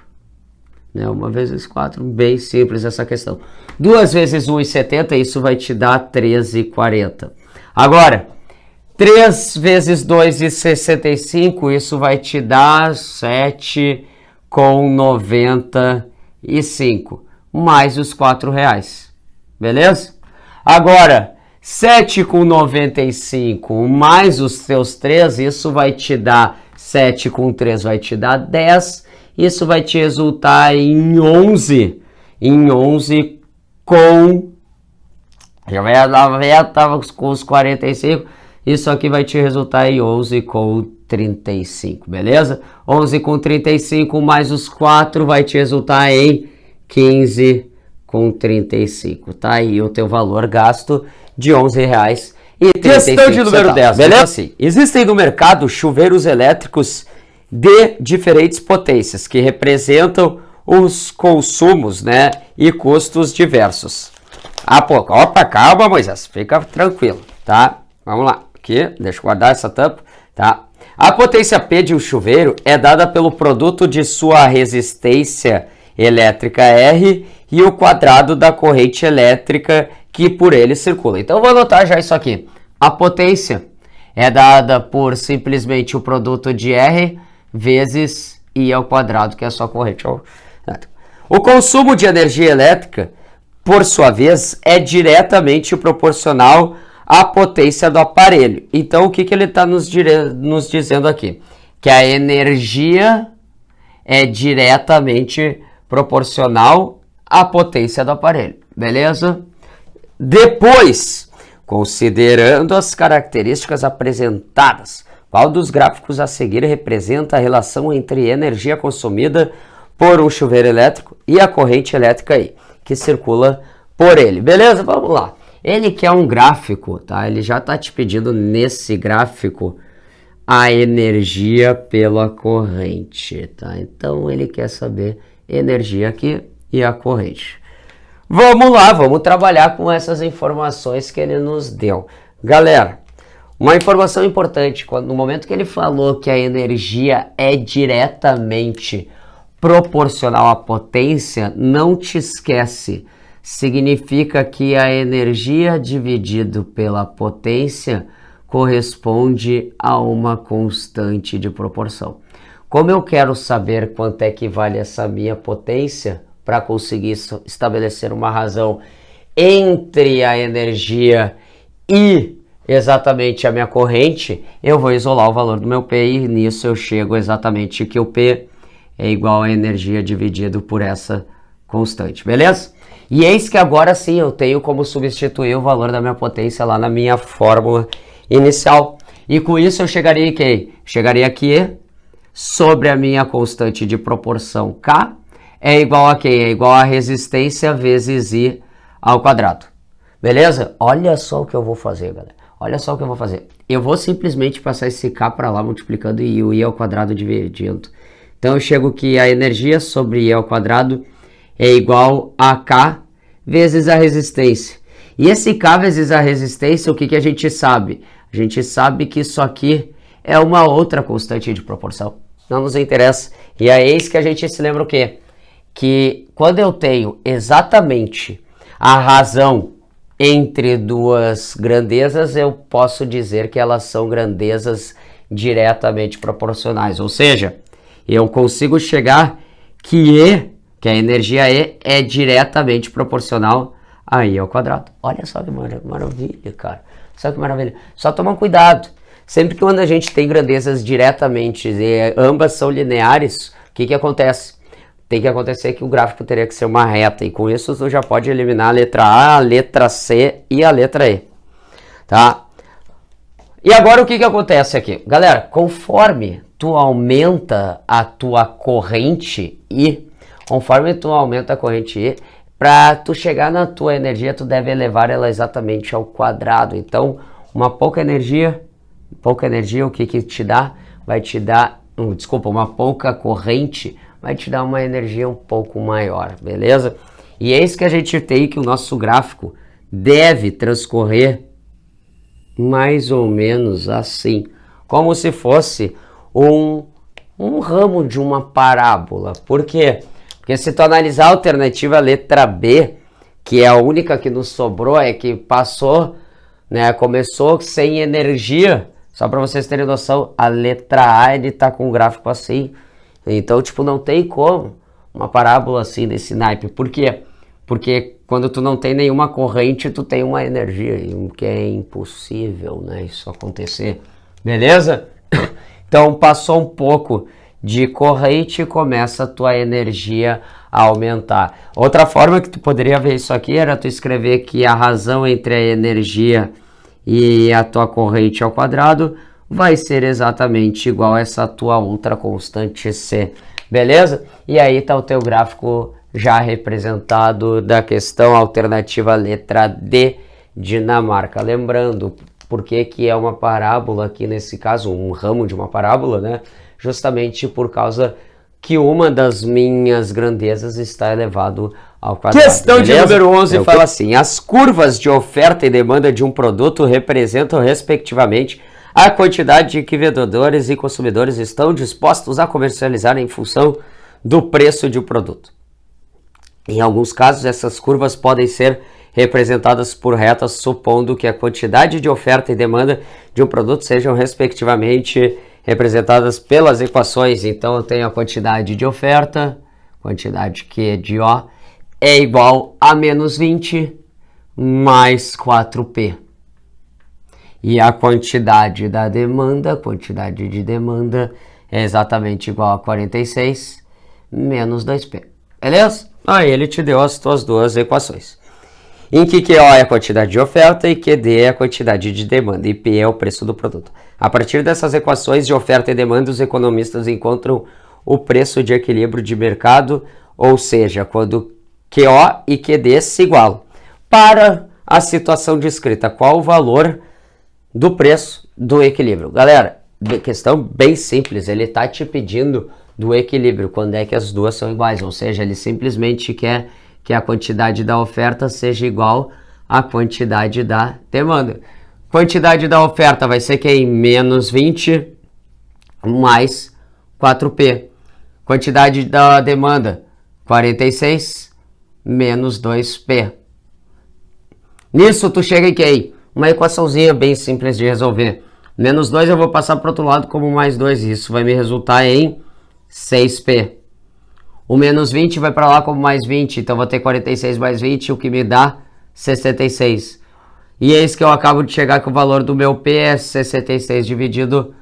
Né? 1 vezes 4, bem simples essa questão. 2 vezes 1,70, isso vai te dar 13,40. Agora, 3 vezes 2,65, isso vai te dar 7,95, mais os R$4, beleza? Agora, 7,95 mais os teus 3, isso vai te dar 7 com 3, vai te dar 10, isso vai te resultar em 11, com... Já estava com os 45, isso aqui vai te resultar em 11 com 35, beleza? 11 com 35 mais os 4 vai te resultar em 15 com 35. Tá aí o teu valor gasto de R$11,35. Questão de número 10, beleza? Assim, existem no mercado chuveiros elétricos de diferentes potências que representam os consumos, né, e custos diversos. Opa, calma, Moisés, fica tranquilo, tá? Vamos lá, aqui, deixa eu guardar essa tampa, tá? A potência P de um chuveiro é dada pelo produto de sua resistência elétrica R e o quadrado da corrente elétrica que por ele circula. Então, eu vou anotar já isso aqui. A potência é dada por simplesmente o produto de R vezes I ao quadrado, que é a sua corrente elétrica. O consumo de energia elétrica, por sua vez, é diretamente proporcional à potência do aparelho. Então, o que ele está nos dizendo aqui? Que a energia é diretamente proporcional à potência do aparelho. Beleza? Depois, considerando as características apresentadas, qual dos gráficos a seguir representa a relação entre energia consumida por um chuveiro elétrico e a corrente elétrica aí, que circula por ele? Beleza? Vamos lá. Ele quer um gráfico, tá? Ele já está te pedindo nesse gráfico a energia pela corrente, tá? Então ele quer saber energia aqui e a corrente. Vamos lá, vamos trabalhar com essas informações que ele nos deu. Galera, uma informação importante, no momento que ele falou que a energia é diretamente proporcional à potência, não te esquece. Significa que a energia dividido pela potência corresponde a uma constante de proporção. Como eu quero saber quanto é que vale essa minha potência para conseguir estabelecer uma razão entre a energia e exatamente a minha corrente, eu vou isolar o valor do meu P e nisso eu chego exatamente que o P é igual a energia dividido por essa constante, beleza? E eis que agora sim eu tenho como substituir o valor da minha potência lá na minha fórmula inicial. E com isso eu chegaria aqui? Chegaria aqui sobre a minha constante de proporção K é igual a quê? É igual a resistência vezes I ao quadrado. Beleza? Olha só o que eu vou fazer, galera. Olha só o que eu vou fazer. Eu vou simplesmente passar esse K para lá multiplicando e o I ao quadrado dividindo. Então eu chego que a energia sobre I ao quadrado é igual a K vezes a resistência. E esse K vezes a resistência, o que a gente sabe? A gente sabe que isso aqui é uma outra constante de proporção. Não nos interessa. E é isso que a gente se lembra o quê? Que quando eu tenho exatamente a razão entre duas grandezas, eu posso dizer que elas são grandezas diretamente proporcionais. Ou seja, eu consigo chegar que E, que a energia E, é diretamente proporcional a I ao quadrado. Olha só que maravilha, cara. Só que maravilha. Só toma cuidado. Sempre que quando a gente tem grandezas diretamente e ambas são lineares, o que acontece? Tem que acontecer que o gráfico teria que ser uma reta. E com isso tu já pode eliminar a letra A, a letra C e a letra E. Tá? E agora o que acontece aqui? Galera, conforme tu aumenta a tua corrente I, para tu chegar na tua energia, tu deve elevar ela exatamente ao quadrado. Então, uma pouca energia, o que te dá? Vai te dar, uma pouca corrente vai te dar uma energia um pouco maior, beleza? E é isso que a gente tem, que o nosso gráfico deve transcorrer mais ou menos assim, como se fosse um ramo de uma parábola. Por quê? Porque se tu analisar a alternativa letra B, que é a única que nos sobrou, é que passou, né, começou sem energia. Só para vocês terem noção, a letra A, ele tá com um gráfico assim. Então, tipo, não tem como uma parábola assim desse naipe. Por quê? Porque quando tu não tem nenhuma corrente, tu tem uma energia, que é impossível, né, isso acontecer. Beleza? Então, passou um pouco de corrente e começa a tua energia a aumentar. Outra forma que tu poderia ver isso aqui era tu escrever que a razão entre a energia e a tua corrente ao quadrado vai ser exatamente igual a essa tua outra constante C, beleza? E aí tá o teu gráfico já representado da questão alternativa letra D, Dinamarca. Lembrando, por que é uma parábola aqui nesse caso, um ramo de uma parábola, né? Justamente por causa que uma das minhas grandezas está elevado ao quadrado. Questão de número 11 fala assim: as curvas de oferta e demanda de um produto representam, respectivamente, a quantidade que vendedores e consumidores estão dispostos a comercializar em função do preço de um produto. Em alguns casos, essas curvas podem ser representadas por retas, supondo que a quantidade de oferta e demanda de um produto sejam, respectivamente, representadas pelas equações. Então, eu tenho a quantidade de oferta, quantidade Q de O, é igual a menos 20 mais 4P. E a quantidade da demanda, quantidade de demanda, é exatamente igual a 46 menos 2P. Beleza? Aí ele te deu as tuas duas equações. Em que QO é a quantidade de oferta e QD é a quantidade de demanda, e P é o preço do produto. A partir dessas equações de oferta e demanda, os economistas encontram o preço de equilíbrio de mercado, ou seja, quando QO e QD se igualam. Para a situação descrita, qual o valor do preço do equilíbrio? Galera, questão bem simples, ele está te pedindo do equilíbrio, quando é que as duas são iguais, ou seja, ele simplesmente quer que a quantidade da oferta seja igual à quantidade da demanda. Quantidade da oferta vai ser que em menos 20 mais 4P. Quantidade da demanda, 46 menos 2P. Nisso tu chega em que? Uma equaçãozinha bem simples de resolver. Menos 2 eu vou passar para o outro lado como mais 2. Isso vai me resultar em 6P. O menos 20 vai para lá como mais 20, então vou ter 46 mais 20, o que me dá 66. E é isso que eu acabo de chegar, que o valor do meu P é 66 dividido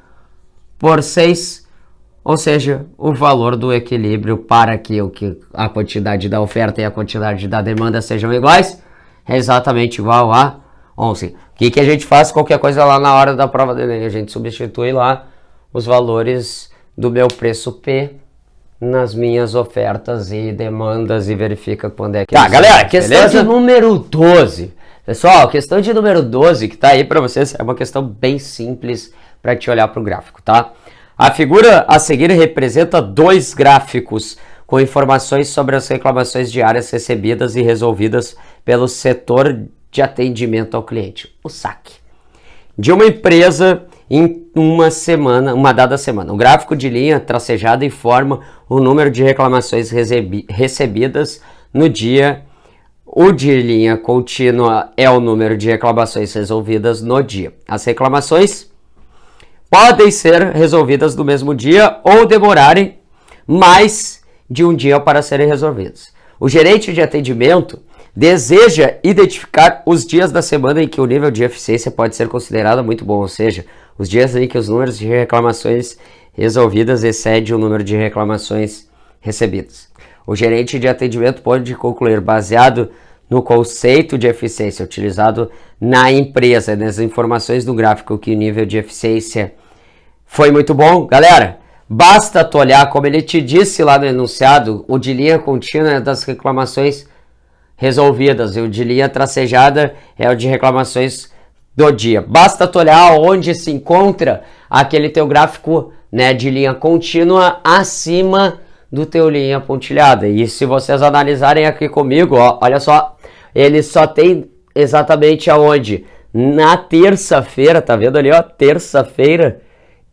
por 6, ou seja, o valor do equilíbrio para que a quantidade da oferta e a quantidade da demanda sejam iguais, é exatamente igual a 11. O que a gente faz? Qualquer coisa lá na hora da prova do Enem, a gente substitui lá os valores do meu preço P nas minhas ofertas e demandas e verifica quando é que... Tá, galera, questão de número 12. Pessoal, a questão de número 12 que está aí para vocês é uma questão bem simples para te olhar para o gráfico, tá? A figura a seguir representa dois gráficos com informações sobre as reclamações diárias recebidas e resolvidas pelo setor de atendimento ao cliente, o SAC, de uma empresa em uma dada semana. O gráfico de linha tracejada informa o número de reclamações recebidas no dia. O de linha contínua é o número de reclamações resolvidas no dia. As reclamações podem ser resolvidas no mesmo dia ou demorarem mais de um dia para serem resolvidas. O gerente de atendimento deseja identificar os dias da semana em que o nível de eficiência pode ser considerado muito bom, ou seja, os dias em que os números de reclamações resolvidas excedem o número de reclamações recebidas. O gerente de atendimento pode concluir, baseado no conceito de eficiência utilizado na empresa, nas informações do gráfico, que o nível de eficiência foi muito bom. Galera, basta tu olhar, como ele te disse lá no enunciado, o de linha contínua é das reclamações resolvidas e o de linha tracejada é o de reclamações do dia. Basta tu olhar onde se encontra aquele teu gráfico, né, de linha contínua acima do teu linha pontilhada. E se vocês analisarem aqui comigo, ó, olha só, ele só tem exatamente aonde? Na terça-feira, tá vendo ali, ó, terça-feira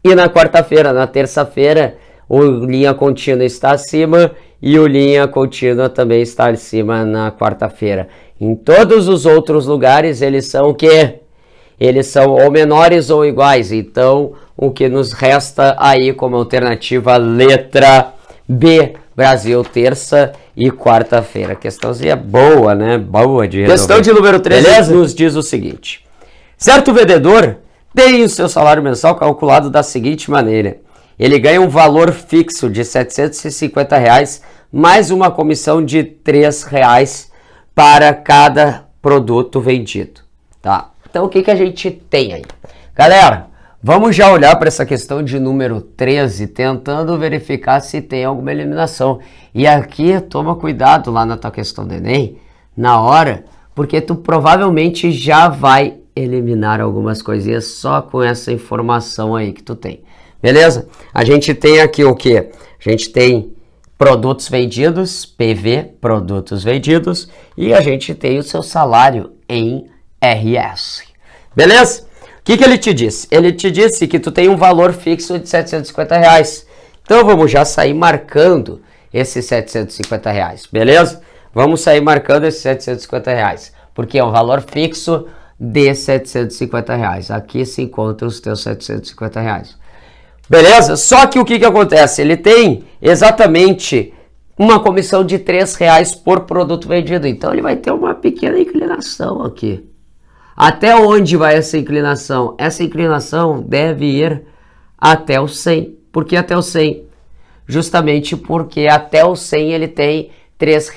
e na quarta-feira. Na terça-feira o linha contínua está acima e o linha contínua também está acima na quarta-feira. Em todos os outros lugares eles são o quê? Eles são ou menores ou iguais. Então o que nos resta aí como alternativa, letra B, Brasil, terça e quarta-feira. Questãozinha boa, né? Boa de resolver. Questão de número 13 nos diz o seguinte. Certo vendedor tem o seu salário mensal calculado da seguinte maneira. Ele ganha um valor fixo de R$ 750 mais uma comissão de R$ 3 para cada produto vendido. Tá? Então o que a gente tem aí? Galera, vamos já olhar para essa questão de número 13, tentando verificar se tem alguma eliminação. E aqui, toma cuidado lá na tua questão do Enem, na hora, porque tu provavelmente já vai eliminar algumas coisinhas só com essa informação aí que tu tem. Beleza? A gente tem aqui o quê? A gente tem produtos vendidos, PV, produtos vendidos, e a gente tem o seu salário em RS. Beleza? O que ele te disse? Ele te disse que tu tem um valor fixo de R$ 750. Então vamos já sair marcando esses R$ 750, beleza? Vamos sair marcando esses R$ 750, porque é um valor fixo de R$ 750. Aqui se encontram os teus R$ 750. Beleza? Só que o que acontece? Ele tem exatamente uma comissão de R$ 3 por produto vendido. Então ele vai ter uma pequena inclinação aqui. Até onde vai essa inclinação? Essa inclinação deve ir até o 100. Por que até o 100? Justamente porque até o 100 ele tem R$ 3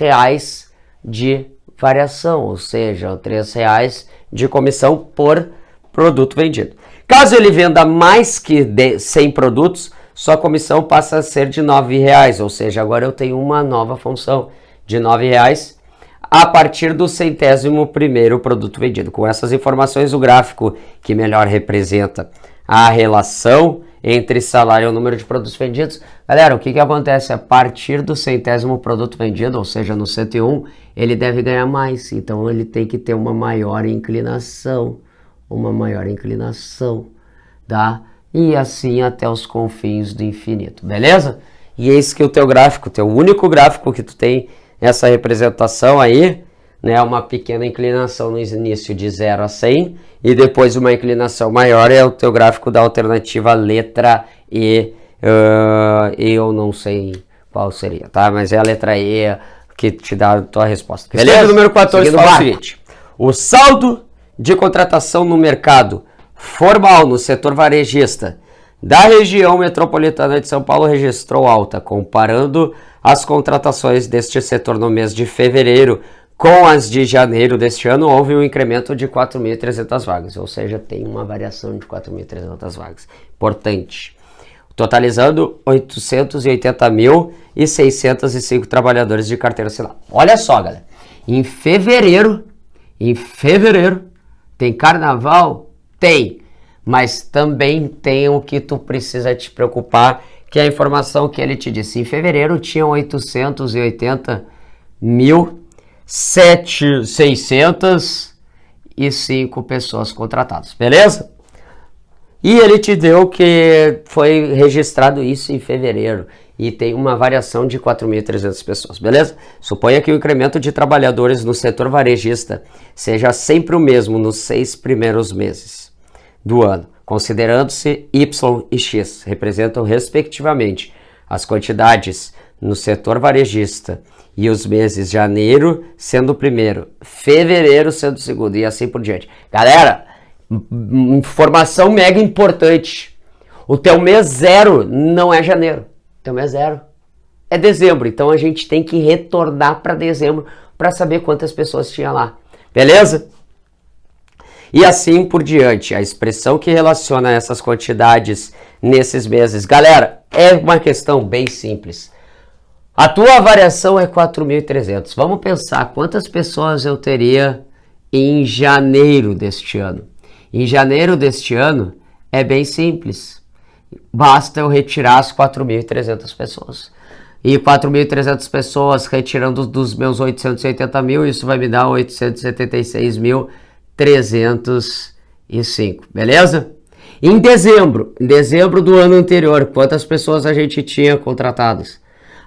de variação, ou seja, R$ 3 de comissão por produto vendido. Caso ele venda mais que 100 produtos, sua comissão passa a ser de R$ 9, ou seja, agora eu tenho uma nova função de R$ 9 a partir do 100º produto vendido. Com essas informações, o gráfico que melhor representa a relação entre salário e o número de produtos vendidos. Galera, o que acontece? A partir do 100º produto vendido, ou seja, no 101, ele deve ganhar mais. Então, ele tem que ter uma maior inclinação. Tá? E assim até os confins do infinito, beleza? E eis que o teu gráfico, teu único gráfico que tu tem essa representação aí, né, uma pequena inclinação no início de 0 a 100 e depois uma inclinação maior, é o teu gráfico da alternativa letra E. Eu não sei qual seria, tá? Mas é a letra E que te dá a tua resposta. Beleza? Número 14 fala o seguinte. O saldo de contratação no mercado formal no setor varejista da região metropolitana de São Paulo registrou alta, comparando as contratações deste setor no mês de fevereiro com as de janeiro deste ano, houve um incremento de 4.300 vagas, ou seja, tem uma variação de 4.300 vagas. Importante. Totalizando 880.605 trabalhadores de carteira assinada. Olha só, galera. Em fevereiro Em fevereiro, tem carnaval? Tem. Mas também tem o que tu precisa te preocupar, que é a informação que ele te disse. Em fevereiro tinham 880.605 pessoas contratadas, beleza? E ele te deu que foi registrado isso em fevereiro e tem uma variação de 4.300 pessoas, beleza? Suponha que o incremento de trabalhadores no setor varejista seja sempre o mesmo nos 6 primeiros meses do ano, considerando-se Y e X, representam respectivamente as quantidades no setor varejista e os meses janeiro sendo o primeiro, fevereiro sendo o segundo e assim por diante. Galera, informação mega importante. O teu mês zero não é janeiro. O teu mês zero é dezembro. Então a gente tem que retornar para dezembro para saber quantas pessoas tinha lá. Beleza? E assim por diante. A expressão que relaciona essas quantidades nesses meses. Galera, é uma questão bem simples. A tua variação é 4.300. Vamos pensar quantas pessoas eu teria em janeiro deste ano. Em janeiro deste ano é bem simples. Basta eu retirar as 4.300 pessoas. E 4.300 pessoas retirando dos meus 880 mil, isso vai me dar 876.305. Beleza? Em dezembro do ano anterior, quantas pessoas a gente tinha contratadas?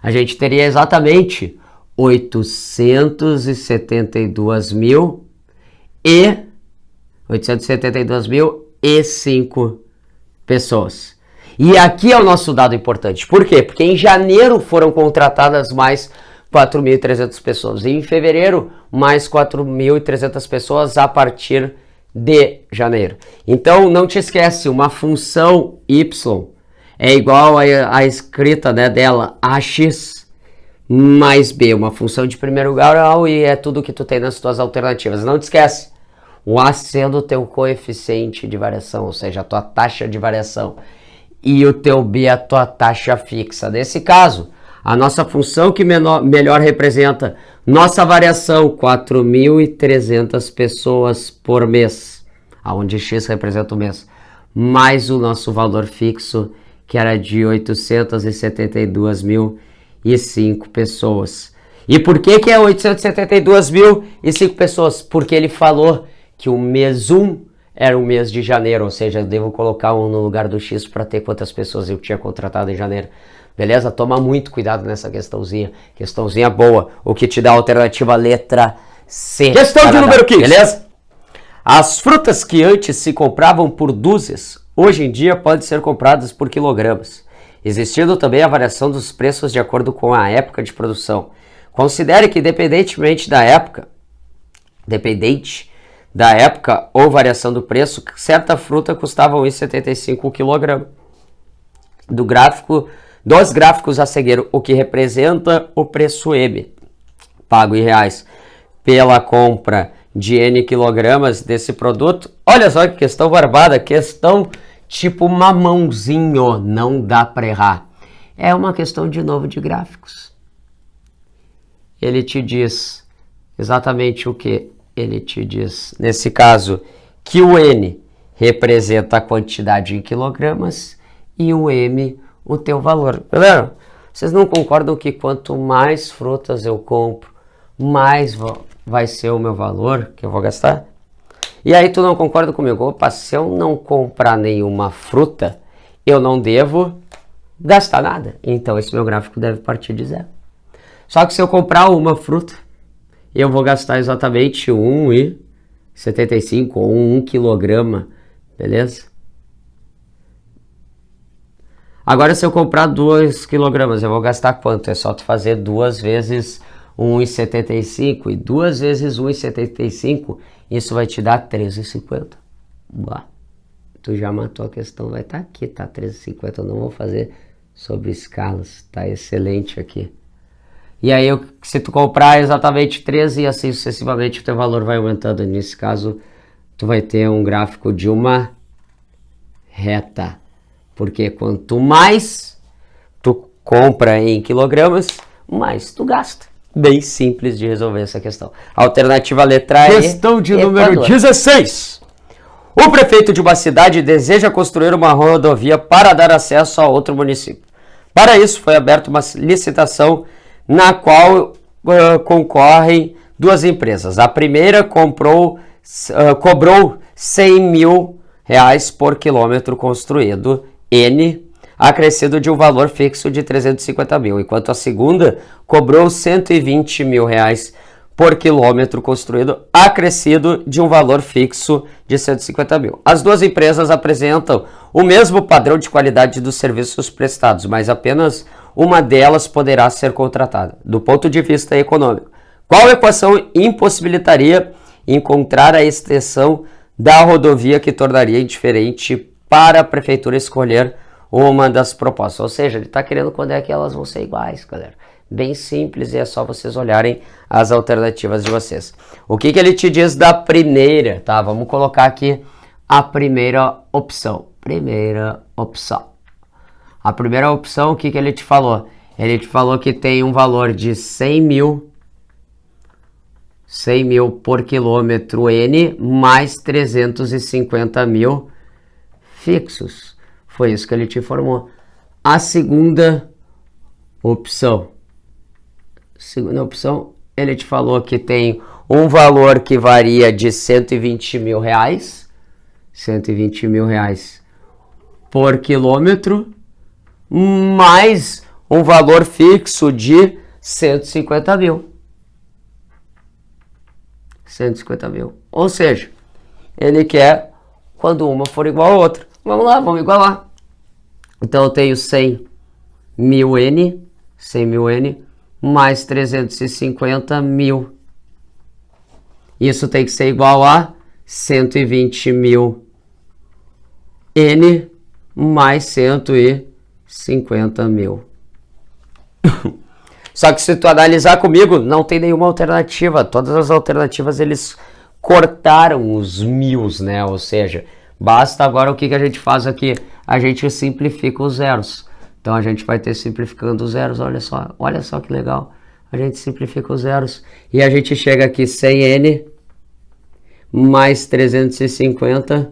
A gente teria exatamente 872.005 pessoas. E aqui é o nosso dado importante. Por quê? Porque em janeiro foram contratadas mais 4.300 pessoas. E em fevereiro, mais 4.300 pessoas a partir de janeiro. Então, não te esquece, uma função y é igual a escrita, né, dela, ax mais b. Uma função de primeiro grau e é tudo que tu tem nas tuas alternativas. Não te esquece. O A sendo o teu coeficiente de variação, ou seja, a tua taxa de variação. E o teu B a tua taxa fixa. Nesse caso, a nossa função que melhor representa nossa variação, 4.300 pessoas por mês, onde X representa o mês, mais o nosso valor fixo, que era de 872.005 pessoas. E por que é 872.005 pessoas? Porque ele falou que o mês 1 era o mês de janeiro, ou seja, eu devo colocar um no lugar do X para ter quantas pessoas eu tinha contratado em janeiro. Beleza? Toma muito cuidado nessa questãozinha. Questãozinha boa. O que te dá a alternativa letra C. Questão de número 15. Beleza? As frutas que antes se compravam por dúzias, hoje em dia podem ser compradas por quilogramas, existindo também a variação dos preços de acordo com a época de produção. Considere que dependente da época ou variação do preço, certa fruta custava R$ 1,75 o quilograma. Dos gráficos a seguir, o que representa o preço M, pago em reais, pela compra de N quilogramas desse produto. Olha só que questão barbada, questão tipo mamãozinho, não dá para errar. É uma questão de novo de gráficos. Ele te diz exatamente o que? Ele te diz, nesse caso, que o N representa a quantidade em quilogramas e o M o teu valor. Galera, vocês não concordam que quanto mais frutas eu compro, mais vai ser o meu valor que eu vou gastar? E aí tu não concorda comigo? Opa, se eu não comprar nenhuma fruta, eu não devo gastar nada. Então esse meu gráfico deve partir de zero. Só que se eu comprar uma fruta, eu vou gastar exatamente 1,75 ou 1 quilograma, beleza? Agora se eu comprar 2 quilogramas, eu vou gastar quanto? É só tu fazer 2 vezes 1,75 e 2 vezes 1,75, isso vai te dar 13,50. Tu já matou a questão, vai estar aqui, tá? 13,50, eu não vou fazer sobre escalas, tá excelente aqui. E aí, se tu comprar exatamente 13 e assim sucessivamente, o teu valor vai aumentando. Nesse caso, tu vai ter um gráfico de uma reta. Porque quanto mais tu compra em quilogramas, mais tu gasta. Bem simples de resolver essa questão. Alternativa letra E. Questão de número 16. O prefeito de uma cidade deseja construir uma rodovia para dar acesso a outro município. Para isso, foi aberta uma licitação na qual concorrem duas empresas. A primeira cobrou R$100 mil por quilômetro construído, N, acrescido de um valor fixo de 350 mil, enquanto a segunda cobrou R$120 mil por quilômetro construído, acrescido de um valor fixo de 150 mil. As duas empresas apresentam o mesmo padrão de qualidade dos serviços prestados, mas apenas uma delas poderá ser contratada. Do ponto de vista econômico, qual equação impossibilitaria encontrar a extensão da rodovia que tornaria indiferente para a prefeitura escolher uma das propostas? Ou seja, ele está querendo quando é que elas vão ser iguais, galera. Bem simples, e é só vocês olharem as alternativas de vocês. O que ele te diz da primeira, tá? Vamos colocar aqui a primeira opção. A primeira opção, o que ele te falou? Ele te falou que tem um valor de 100 mil por quilômetro N, mais 350 mil fixos. Foi isso que ele te informou. A segunda opção, ele te falou que tem um valor que varia de 120 mil reais, por quilômetro, mais um valor fixo de 150 mil. Ou seja, ele quer quando uma for igual a outra. Vamos lá, vamos igualar. Então eu tenho 100 mil N, mais 350 mil. Isso tem que ser igual a 120 mil N, mais 150 mil. Só que se tu analisar comigo, não tem nenhuma alternativa. Todas as alternativas eles cortaram os mils, né? Ou seja, basta agora o que a gente faz aqui? A gente simplifica os zeros. Então a gente vai ter simplificando os zeros, olha só que legal. A gente simplifica os zeros e a gente chega aqui 100N mais 350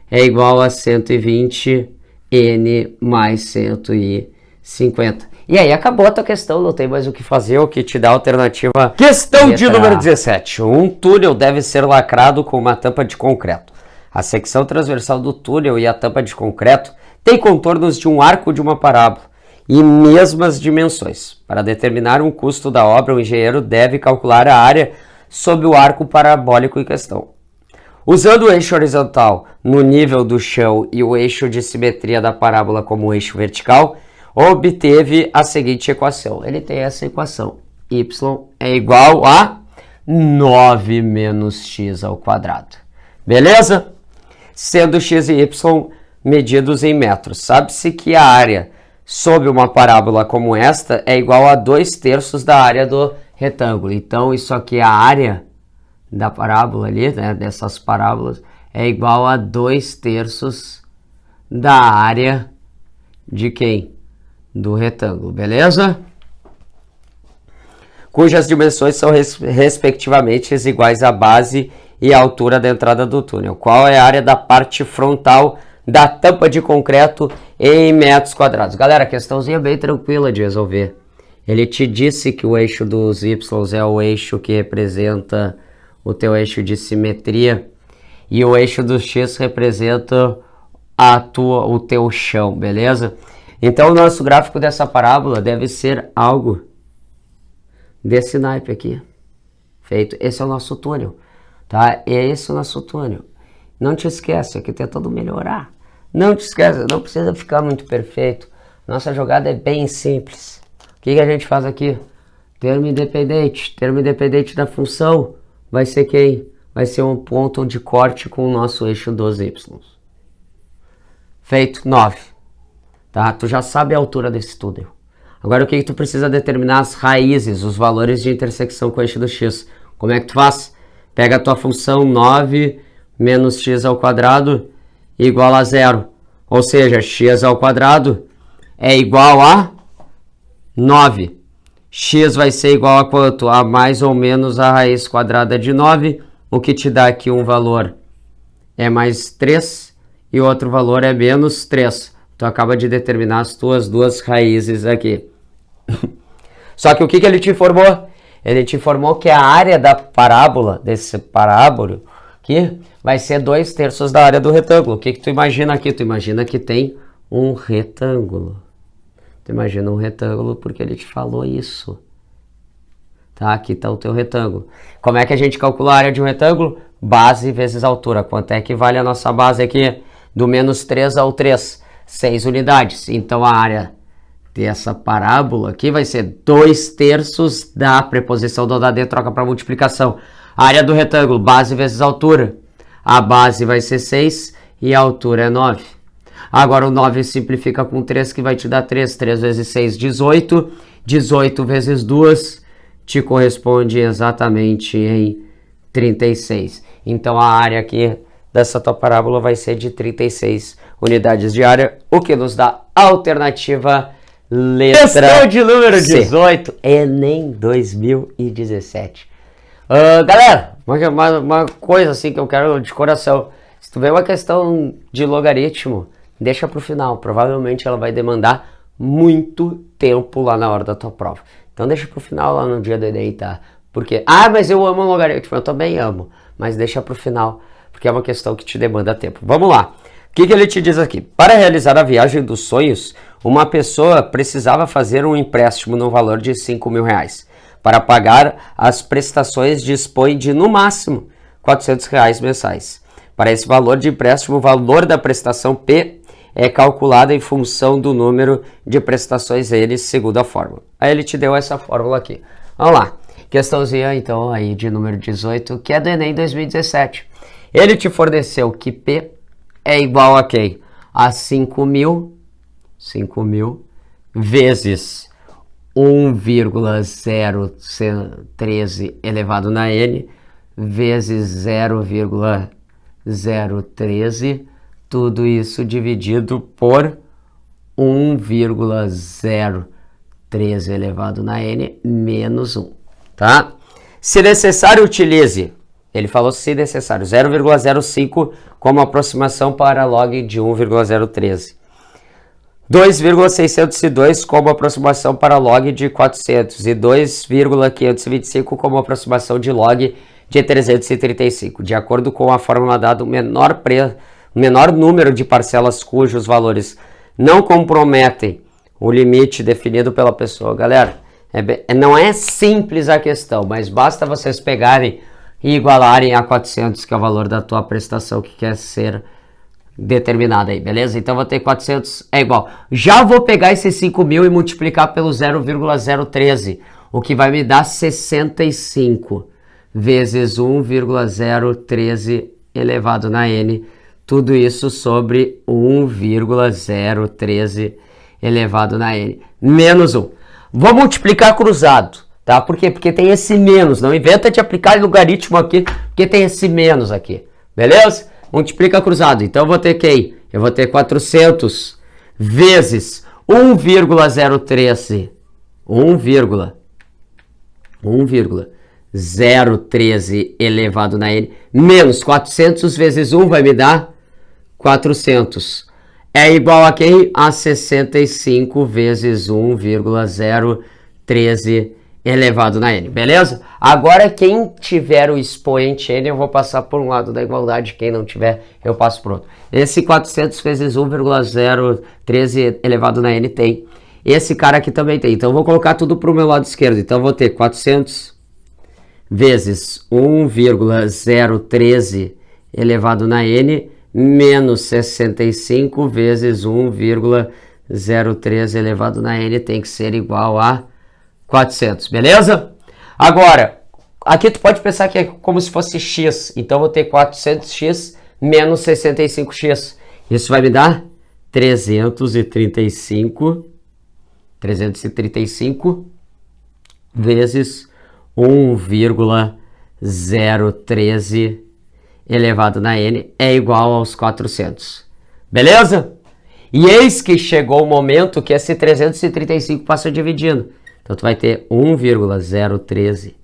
é igual a 120N mais 150. E aí acabou a tua questão, não tem mais o que fazer, o que te dá a alternativa. Questão de número 17. Um túnel deve ser lacrado com uma tampa de concreto. A secção transversal do túnel e a tampa de concreto tem contornos de um arco de uma parábola e mesmas dimensões. Para determinar um custo da obra, o engenheiro deve calcular a área sob o arco parabólico em questão. Usando o eixo horizontal no nível do chão e o eixo de simetria da parábola como eixo vertical, obteve a seguinte equação. Ele tem essa equação. Y é igual a 9 menos x ao quadrado. Beleza? Sendo x e y medidos em metros. Sabe-se que a área sob uma parábola como esta é igual a 2/3 da área do retângulo. Então, isso aqui é a área da parábola ali, né, dessas parábolas, é igual a 2/3 da área de quem? Do retângulo, beleza? Cujas dimensões são respectivamente iguais à base e à altura da entrada do túnel. Qual é a área da parte frontal da tampa de concreto em metros quadrados? Galera, questãozinha bem tranquila de resolver. Ele te disse que o eixo dos y é o eixo que representa o teu eixo de simetria e o eixo do x representa o teu chão, beleza? Então o nosso gráfico dessa parábola deve ser algo desse naipe aqui. Feito. Esse é o nosso túnel, tá? Esse é o nosso túnel. Não te esquece, aqui tentando melhorar. Não te esquece, não precisa ficar muito perfeito. Nossa jogada é bem simples. O que a gente faz aqui? Termo independente. Termo independente da função vai ser quem? Vai ser um ponto de corte com o nosso eixo dos y. Feito. 9. Tá? Tu já sabe a altura desse túnel. Agora o que tu precisa determinar? As raízes, os valores de intersecção com o eixo do x. Como é que tu faz? Pega a tua função 9 menos x ao quadrado igual a 0. Ou seja, x ao quadrado é igual a 9. x vai ser igual a quanto? A mais ou menos a raiz quadrada de 9, o que te dá aqui um valor é mais 3 e o outro valor é menos 3. Tu acaba de determinar as tuas duas raízes aqui. Só que o que ele te informou? Ele te informou que a área da parábola, desse parábolo aqui, vai ser 2/3 da área do retângulo. O que tu imagina aqui? Tu imagina que tem um retângulo. Tu imagina um retângulo porque ele te falou isso. Tá? Aqui está o teu retângulo. Como é que a gente calcula a área de um retângulo? Base vezes altura. Quanto é que vale a nossa base aqui? Do menos 3 ao 3. 6 unidades. Então a área dessa parábola aqui vai ser 2/3 da preposição do AD, troca para multiplicação. A área do retângulo, base vezes altura. A base vai ser 6 e a altura é 9. Agora o 9 simplifica com 3, que vai te dar 3. 3 vezes 6, 18. 18 vezes 2 te corresponde exatamente em 36. Então a área aqui dessa tua parábola vai ser de 36 unidades de área, o que nos dá a alternativa letra Questão de número C. 18, Enem 2017. Galera, uma coisa assim que eu quero de coração. Se tu vê uma questão de logaritmo, deixa pro final. Provavelmente ela vai demandar muito tempo lá na hora da tua prova. Então deixa pro final lá no dia do Enem, tá? Porque, mas eu amo logaritmo, eu também amo. Mas deixa pro final, porque é uma questão que te demanda tempo. Vamos lá. O que ele te diz aqui? Para realizar a viagem dos sonhos, uma pessoa precisava fazer um empréstimo no valor de R$5.000. Para pagar as prestações dispõe de, no máximo, R$400 mensais. Para esse valor de empréstimo, o valor da prestação P é calculado em função do número de prestações N, segundo a fórmula. Aí ele te deu essa fórmula aqui. Vamos lá. Questãozinha, então, aí de número 18, que é do Enem 2017. Ele te forneceu que P é igual a quem? A 5.000 vezes 1,013 elevado na N vezes 0,013, tudo isso dividido por 1,013 elevado na N menos 1, tá? Se necessário, utilize, ele falou se necessário, 0,05 como aproximação para log de 1,013. 2,602 como aproximação para log de 400 e 2,525 como aproximação de log de 335. De acordo com a fórmula dada, o menor número de parcelas cujos valores não comprometem o limite definido pela pessoa. Galera, não é simples a questão, mas basta vocês pegarem e igualarem a 400, que é o valor da tua prestação que quer ser determinada aí, beleza? Então vou ter 400 é igual. Já vou pegar esse 5.000 e multiplicar pelo 0,013, o que vai me dar 65 vezes 1,013 elevado na N. Tudo isso sobre 1,013 elevado na N menos 1. Vou multiplicar cruzado, tá? Por quê? Porque tem esse menos. Não inventa de aplicar logaritmo aqui, porque tem esse menos aqui, beleza? Multiplica cruzado. Então eu vou ter quem? Eu vou ter 400 vezes 1,013 elevado na N menos 400 vezes 1 vai me dar 400. É igual a quem? A 65 vezes 1,013 elevado na N, beleza? Agora, quem tiver o expoente N, eu vou passar por um lado da igualdade, quem não tiver, eu passo por outro. Esse 400 vezes 1,013 elevado na N tem. Esse cara aqui também tem, então eu vou colocar tudo para o meu lado esquerdo. Então eu vou ter 400 vezes 1,013 elevado na N menos 65 vezes 1,013 elevado na N tem que ser igual a 400, beleza? Agora, aqui tu pode pensar que é como se fosse x, então eu vou ter 400x menos 65x. Isso vai me dar 335 vezes 1,013 elevado na N é igual aos 400, beleza? E eis que chegou o momento que esse 335 passa dividindo. Então tu vai ter 1,013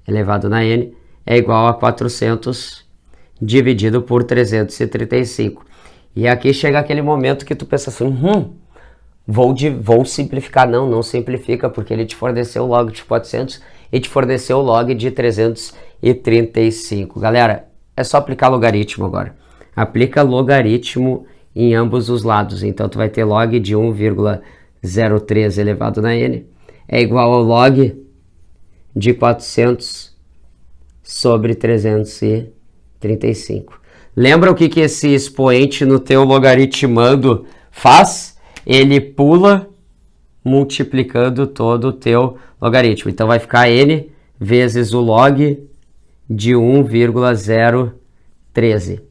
elevado na n é igual a 400 dividido por 335. E aqui chega aquele momento que tu pensa assim, vou simplificar. Não simplifica, porque ele te forneceu o log de 400 e te forneceu o log de 335. Galera, é só aplicar logaritmo agora. Aplica logaritmo em ambos os lados. Então tu vai ter log de 1,03 elevado na n é igual ao log de 400 sobre 335. Lembra o que esse expoente no teu logaritmando faz? Ele pula multiplicando todo o teu logaritmo. Então vai ficar n vezes o log de 1,013.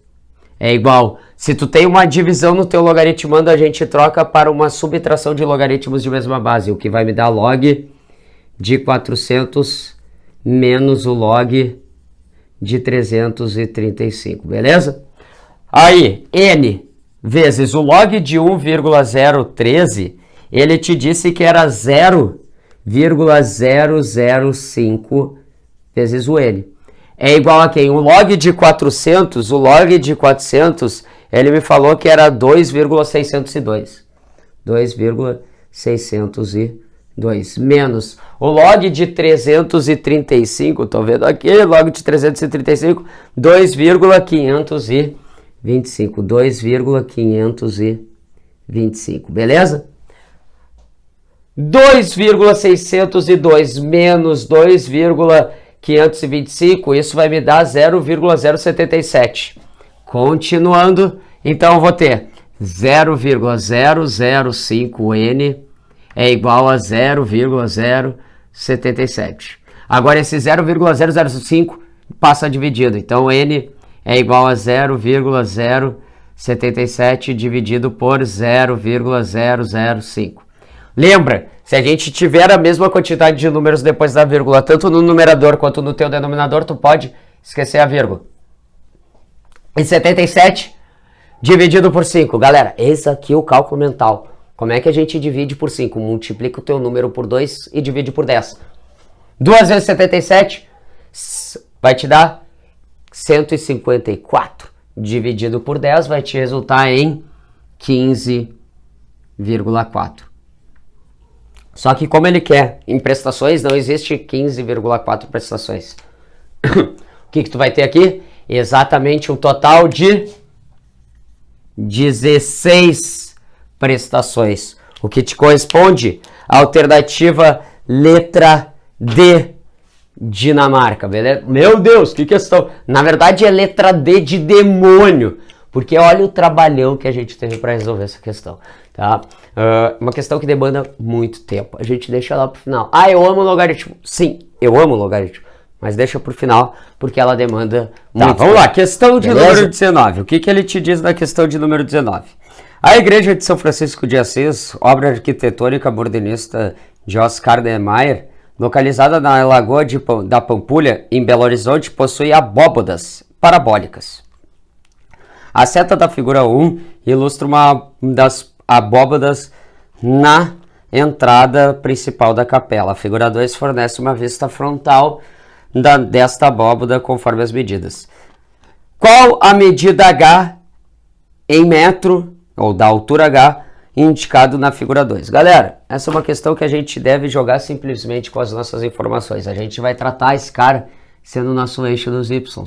É igual, se tu tem uma divisão no teu logaritmando, a gente troca para uma subtração de logaritmos de mesma base, o que vai me dar log de 400 menos o log de 335, beleza? Aí, n vezes o log de 1,013, ele te disse que era 0,005 vezes o n. É igual a quem? O log de 400, ele me falou que era 2,602. 2,602 menos o log de 335, tô vendo aqui, log de 335, 2,525. 2,525, beleza? 2,602 menos 2,525, isso vai me dar 0,077. Continuando, então eu vou ter 0,005n é igual a 0,077. Agora esse 0,005 passa dividido, então n é igual a 0,077 dividido por 0,005. Lembra, se a gente tiver a mesma quantidade de números depois da vírgula, tanto no numerador quanto no teu denominador, tu pode esquecer a vírgula. E 77 dividido por 5. Galera, esse aqui é o cálculo mental. Como é que a gente divide por 5? Multiplica o teu número por 2 e divide por 10. 2 vezes 77 vai te dar 154. Dividido por 10 vai te resultar em 15,4. Só que como ele quer em prestações, não existe 15,4 prestações. O que tu vai ter aqui? Exatamente um total de 16 prestações. O que te corresponde à alternativa letra D, Dinamarca, beleza? Meu Deus, que questão! Na verdade é letra D de demônio, porque olha o trabalhão que a gente teve para resolver essa questão, tá? Uma questão que demanda muito tempo. A gente deixa lá pro final. Ah, eu amo logaritmo. Sim, eu amo logaritmo, mas deixa pro final porque ela demanda muito tempo. Vamos lá, questão de número 19. O que ele te diz na questão de número 19? A Igreja de São Francisco de Assis, obra arquitetônica modernista de Oscar Niemeyer, localizada na Lagoa da Pampulha, em Belo Horizonte, possui abóbadas parabólicas. A seta da figura 1 ilustra uma das abóbadas na entrada principal da capela. A figura 2 fornece uma vista frontal desta abóbada conforme as medidas. Qual a medida H em metro, ou da altura H, indicado na figura 2? Galera, essa é uma questão que a gente deve jogar simplesmente com as nossas informações. A gente vai tratar esse cara sendo o nosso eixo dos Y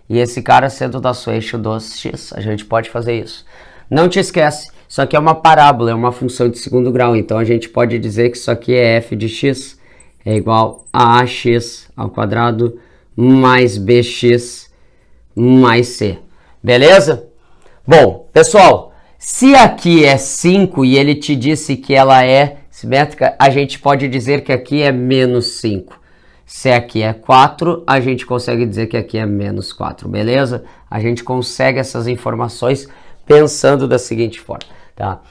e esse cara sendo o nosso eixo dos X. A gente pode fazer isso. Não te esquece, isso aqui é uma parábola, é uma função de segundo grau, então a gente pode dizer que isso aqui é f de x é igual a ax ao quadrado mais bx mais c. Beleza? Bom, pessoal, se aqui é 5 e ele te disse que ela é simétrica, a gente pode dizer que aqui é menos 5. Se aqui é 4, a gente consegue dizer que aqui é menos 4, beleza? A gente consegue essas informações pensando da seguinte forma, tá?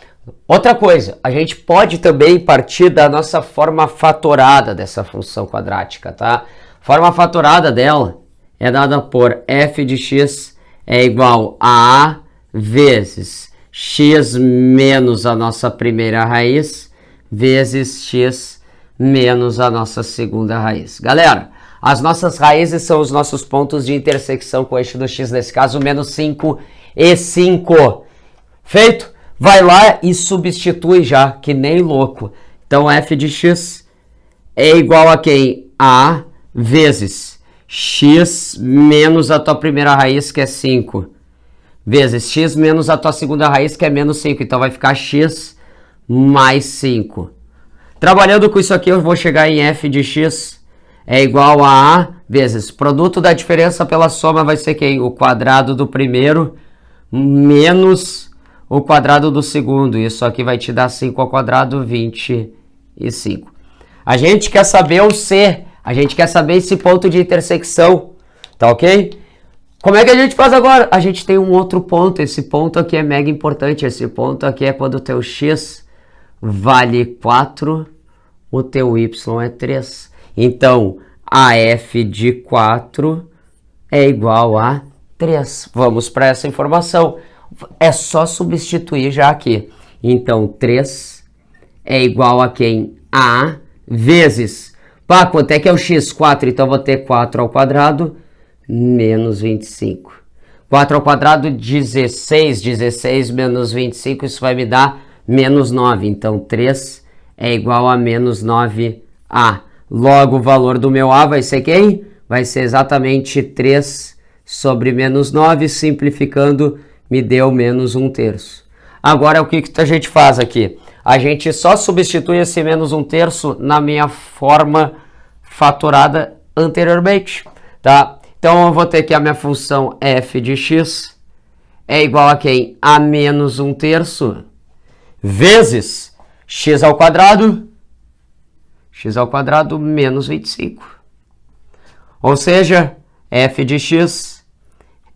Outra coisa, a gente pode também partir da nossa forma fatorada dessa função quadrática, tá? Forma fatorada dela é dada por f de x é igual a a vezes x menos a nossa primeira raiz vezes x menos a nossa segunda raiz. Galera, as nossas raízes são os nossos pontos de intersecção com o eixo do x, nesse caso, menos 5 e 5. Feito? Vai lá e substitui já, que nem louco. Então, f de x é igual a quem? A vezes x menos a tua primeira raiz, que é 5. Vezes x menos a tua segunda raiz, que é menos 5. Então, vai ficar x mais 5. Trabalhando com isso aqui, eu vou chegar em f de x é igual a vezes produto da diferença pela soma vai ser quem? O quadrado do primeiro menos o quadrado do segundo. Isso aqui vai te dar 5 ao quadrado, 25. A gente quer saber o C. A gente quer saber esse ponto de intersecção. Tá ok? Como é que a gente faz agora? A gente tem um outro ponto. Esse ponto aqui é mega importante. Esse ponto aqui é quando o teu x vale 4, o teu y é 3. Então, a f de 4 é igual a 3. Vamos para essa informação. É só substituir já aqui. Então, 3 é igual a quem? A vezes. Pá, quanto é que é o x? 4. Então, vou ter 4 ao quadrado menos 25. 4 ao quadrado, 16. 16 menos 25, isso vai me dar menos 9. Então, 3 é igual a menos 9a. Logo, o valor do meu a vai ser quem? Vai ser exatamente 3 sobre menos 9, simplificando, me deu menos 1/3. Agora, o que a gente faz aqui? A gente só substitui esse menos 1/3 na minha forma fatorada anteriormente, tá? Então, eu vou ter que a minha função f de x é igual a quem? A menos 1/3 vezes x ao quadrado menos 25. Ou seja, f de x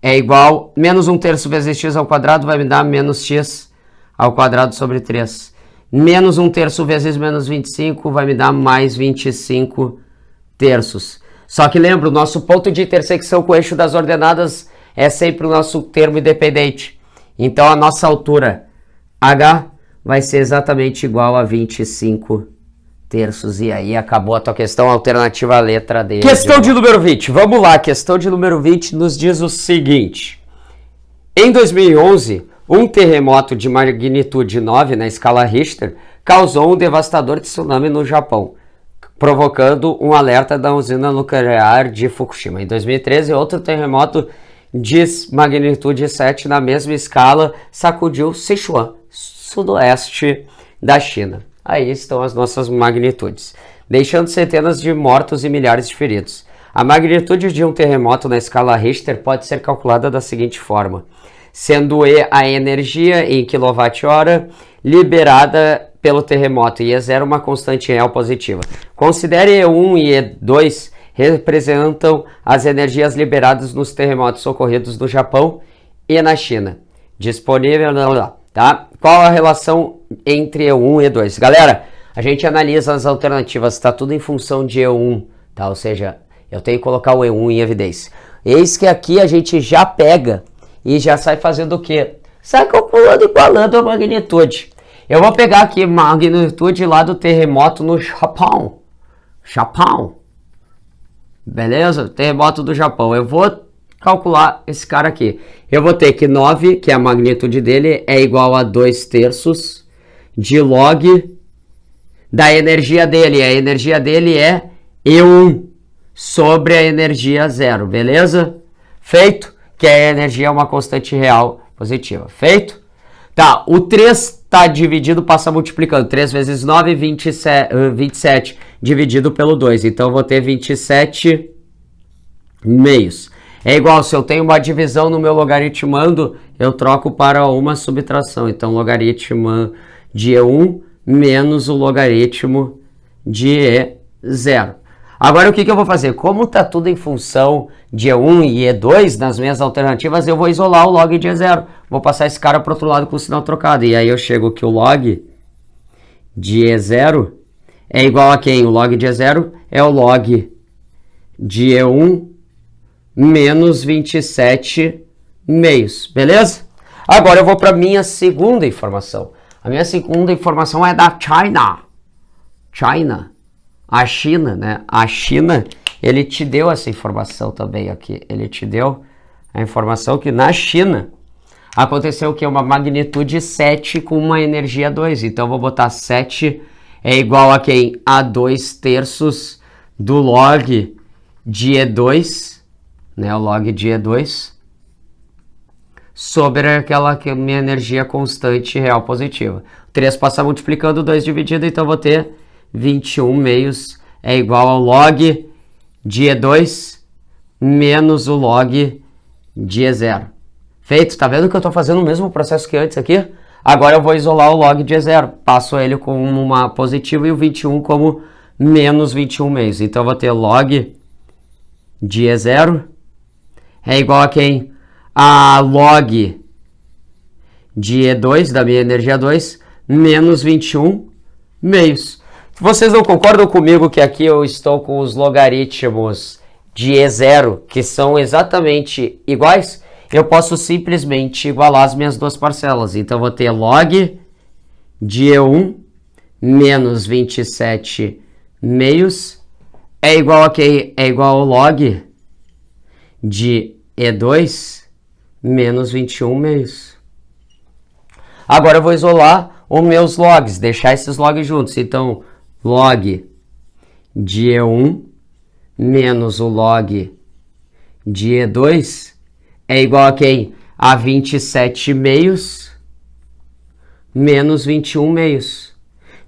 é igual menos 1/3 vezes x ao quadrado vai me dar menos x ao quadrado sobre 3. Menos 1/3 vezes menos 25 vai me dar mais 25/3. Só que lembra, o nosso ponto de intersecção com o eixo das ordenadas é sempre o nosso termo independente. Então, a nossa altura h vai ser exatamente igual a 25/3. E aí acabou a tua questão, alternativa à letra D. Questão de número 20. Vamos lá, questão de número 20 nos diz o seguinte. Em 2011, um terremoto de magnitude 9 na escala Richter causou um devastador tsunami no Japão, provocando um alerta da usina nuclear de Fukushima. Em 2013, outro terremoto de magnitude 7 na mesma escala sacudiu Sichuan, sudoeste da China. Aí estão as nossas magnitudes, deixando centenas de mortos e milhares de feridos. A magnitude de um terremoto na escala Richter pode ser calculada da seguinte forma, sendo E a energia em kWh liberada pelo terremoto e E0 uma constante real positiva. Considere E1 e E2 representam as energias liberadas nos terremotos ocorridos no Japão e na China. Disponível... Tá? Qual a relação entre E1 e E2? Galera, a gente analisa as alternativas, está tudo em função de E1, tá? Ou seja, eu tenho que colocar o E1 em evidência. Eis que aqui a gente já pega e já sai fazendo o quê? Sai calculando, igualando a magnitude. Eu vou pegar aqui magnitude lá do terremoto no Japão. Beleza? Terremoto do Japão. Eu vou calcular esse cara aqui. Eu vou ter que 9, que é a magnitude dele, é igual a 2/3 de log da energia dele. A energia dele é E1 sobre a energia 0, beleza? Feito? Que a energia é uma constante real positiva. Feito? Tá, o 3 tá dividido, passa multiplicando. 3 vezes 9, 27 dividido pelo 2. Então, eu vou ter 27 meios. É igual, se eu tenho uma divisão no meu logaritmando, eu troco para uma subtração. Então, logaritmo de E1 menos o logaritmo de E0. Agora, o que eu vou fazer? Como está tudo em função de E1 e E2 nas minhas alternativas, eu vou isolar o log de E0. Vou passar esse cara para o outro lado com o sinal trocado. E aí eu chego que o log de E0 é igual a quem? O log de E0 é o log de E1 menos 27 meios, beleza? Agora eu vou para a minha segunda informação. A minha segunda informação é da China. a China, né? A China, ele te deu essa informação também aqui. Ele te deu a informação que na China aconteceu o que? Uma magnitude 7 com uma energia 2. Então, eu vou botar 7 é igual a quem? A 2/3 do log de E2, né? O log de E2 sobre aquela que minha energia constante real positiva. 3 passa multiplicando, 2 dividido, então vou ter 21 meios é igual ao log de E2 menos o log de E0. Feito, tá vendo que eu tô fazendo o mesmo processo que antes aqui? Agora eu vou isolar o log de E0, passo ele como uma positiva e o 21 como menos 21 meios. Então eu vou ter log de E0 é igual a quem? A log de E2, da minha energia 2, menos 21 meios. Vocês não concordam comigo que aqui eu estou com os logaritmos de E0, que são exatamente iguais? Eu posso simplesmente igualar as minhas duas parcelas. Então, eu vou ter log de E1 menos 27 meios é igual a quê? É igual ao log de E2 menos 21 meios. Agora eu vou isolar os meus logs, deixar esses logs juntos. Então, log de E1 menos o log de E2 é igual a quem? A 27 meios menos 21 meios.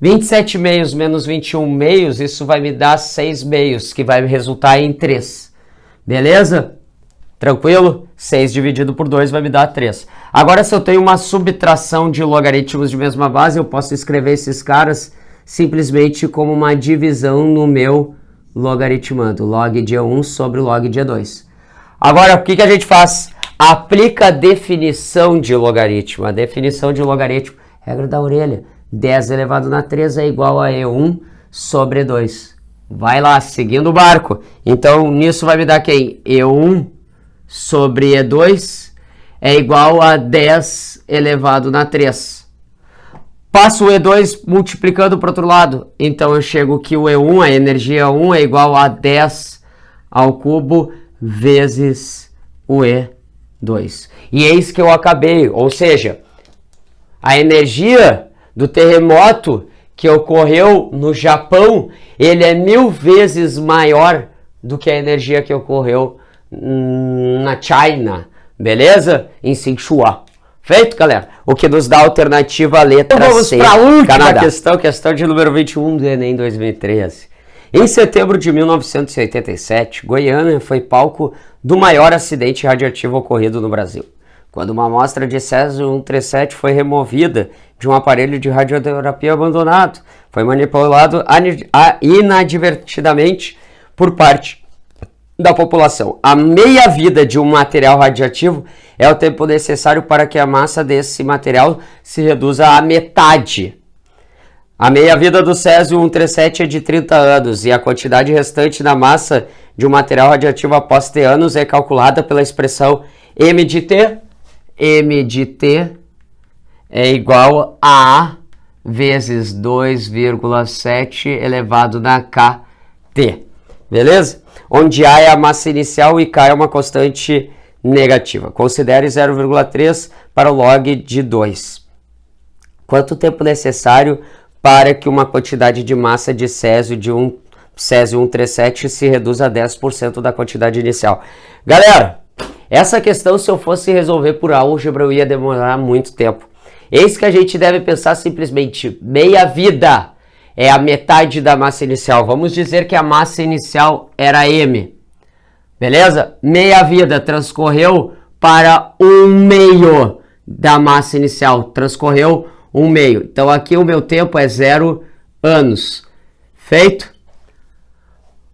27 meios menos 21 meios, isso vai me dar 6 meios, que vai resultar em 3. Beleza? Tranquilo? 6 dividido por 2 vai me dar 3. Agora, se eu tenho uma subtração de logaritmos de mesma base, eu posso escrever esses caras simplesmente como uma divisão no meu logaritmando. Log de E1 sobre log de E2. Agora, o que a gente faz? Aplica a definição de logaritmo. A definição de logaritmo, regra da orelha, 10 elevado na 3 é igual a E1 sobre E2. Vai lá, seguindo o barco. Então, nisso vai me dar quem? E1 sobre E2 é igual a 10 elevado na 3. Passo o E2 multiplicando para o outro lado. Então, eu chego que o E1, a energia 1, é igual a 10 ao cubo vezes o E2. E eis que eu acabei. Ou seja, a energia do terremoto que ocorreu no Japão, ele é 1000 vezes maior do que a energia que ocorreu na China, beleza? Em Sichuan. Feito, galera? O que nos dá a alternativa a letra C. Vamos para a última questão de número 21 do Enem 2013. Em setembro de 1987, Goiânia foi palco do maior acidente radioativo ocorrido no Brasil, quando uma amostra de césio-137 foi removida de um aparelho de radioterapia abandonado. Foi manipulado inadvertidamente por parte da população. A meia-vida de um material radioativo é o tempo necessário para que a massa desse material se reduza à metade. A meia-vida do césio-137 é de 30 anos e a quantidade restante da massa de um material radioativo após T anos é calculada pela expressão M de T. M de T é igual a A vezes 2,7 elevado na KT. Beleza? Onde A é a massa inicial e K é uma constante negativa. Considere 0,3 para o log de 2. Quanto tempo necessário para que uma quantidade de massa de césio de um césio-137 se reduza a 10% da quantidade inicial? Galera, essa questão, se eu fosse resolver por álgebra, eu ia demorar muito tempo. Eis que a gente deve pensar simplesmente, meia-vida é a metade da massa inicial. Vamos dizer que a massa inicial era M. Beleza? Meia-vida transcorreu para 1/2 da massa inicial. Transcorreu 1/2. Então aqui o meu tempo é 0 anos. Feito?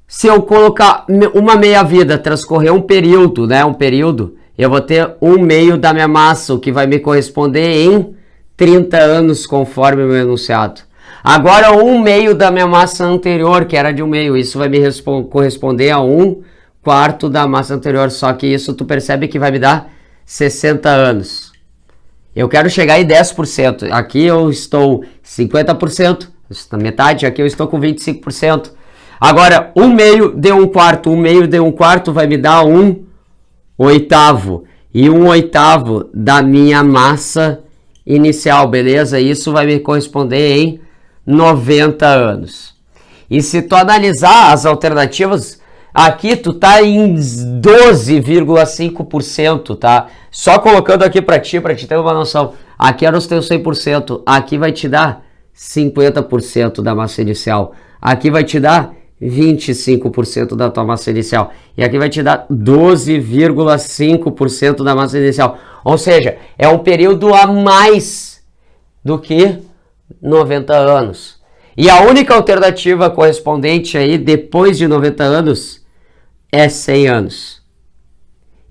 Se eu colocar uma meia-vida, transcorrer um período, né? Um período, eu vou ter 1/2 da minha massa, o que vai me corresponder em 30 anos, conforme o meu enunciado. Agora, 1/2 da minha massa anterior, que era de 1/2, isso vai me corresponder a 1/4 da massa anterior, só que isso tu percebe que vai me dar 60 anos. Eu quero chegar em 10%. Aqui eu estou 50%, na metade, aqui eu estou com 25%. Agora, 1/2 de 1/4, 1/2 de 1/4 vai me dar 1/8. E 1/8 da minha massa inicial, beleza? Isso vai me corresponder em 90 anos. E se tu analisar as alternativas, aqui tu tá em 12,5%, tá? Só colocando aqui pra ti ter uma noção. Aqui era os teus 100%, aqui vai te dar 50% da massa inicial. Aqui vai te dar 25% da tua massa inicial. E aqui vai te dar 12,5% da massa inicial. Ou seja, é um período a mais do que 90 anos. E a única alternativa correspondente aí, depois de 90 anos, é 100 anos.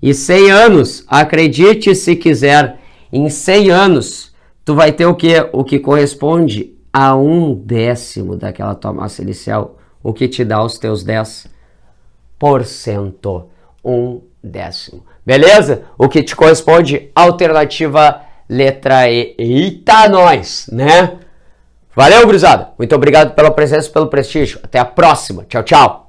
E 100 anos, acredite se quiser, em 100 anos, tu vai ter o quê? O que corresponde a 1/10 daquela tua massa inicial, o que te dá os teus 10%. 1/10. Beleza? O que te corresponde, alternativa letra E. Eita, nós, né? Valeu, gurizada. Muito obrigado pela presença e pelo prestígio. Até a próxima. Tchau, tchau.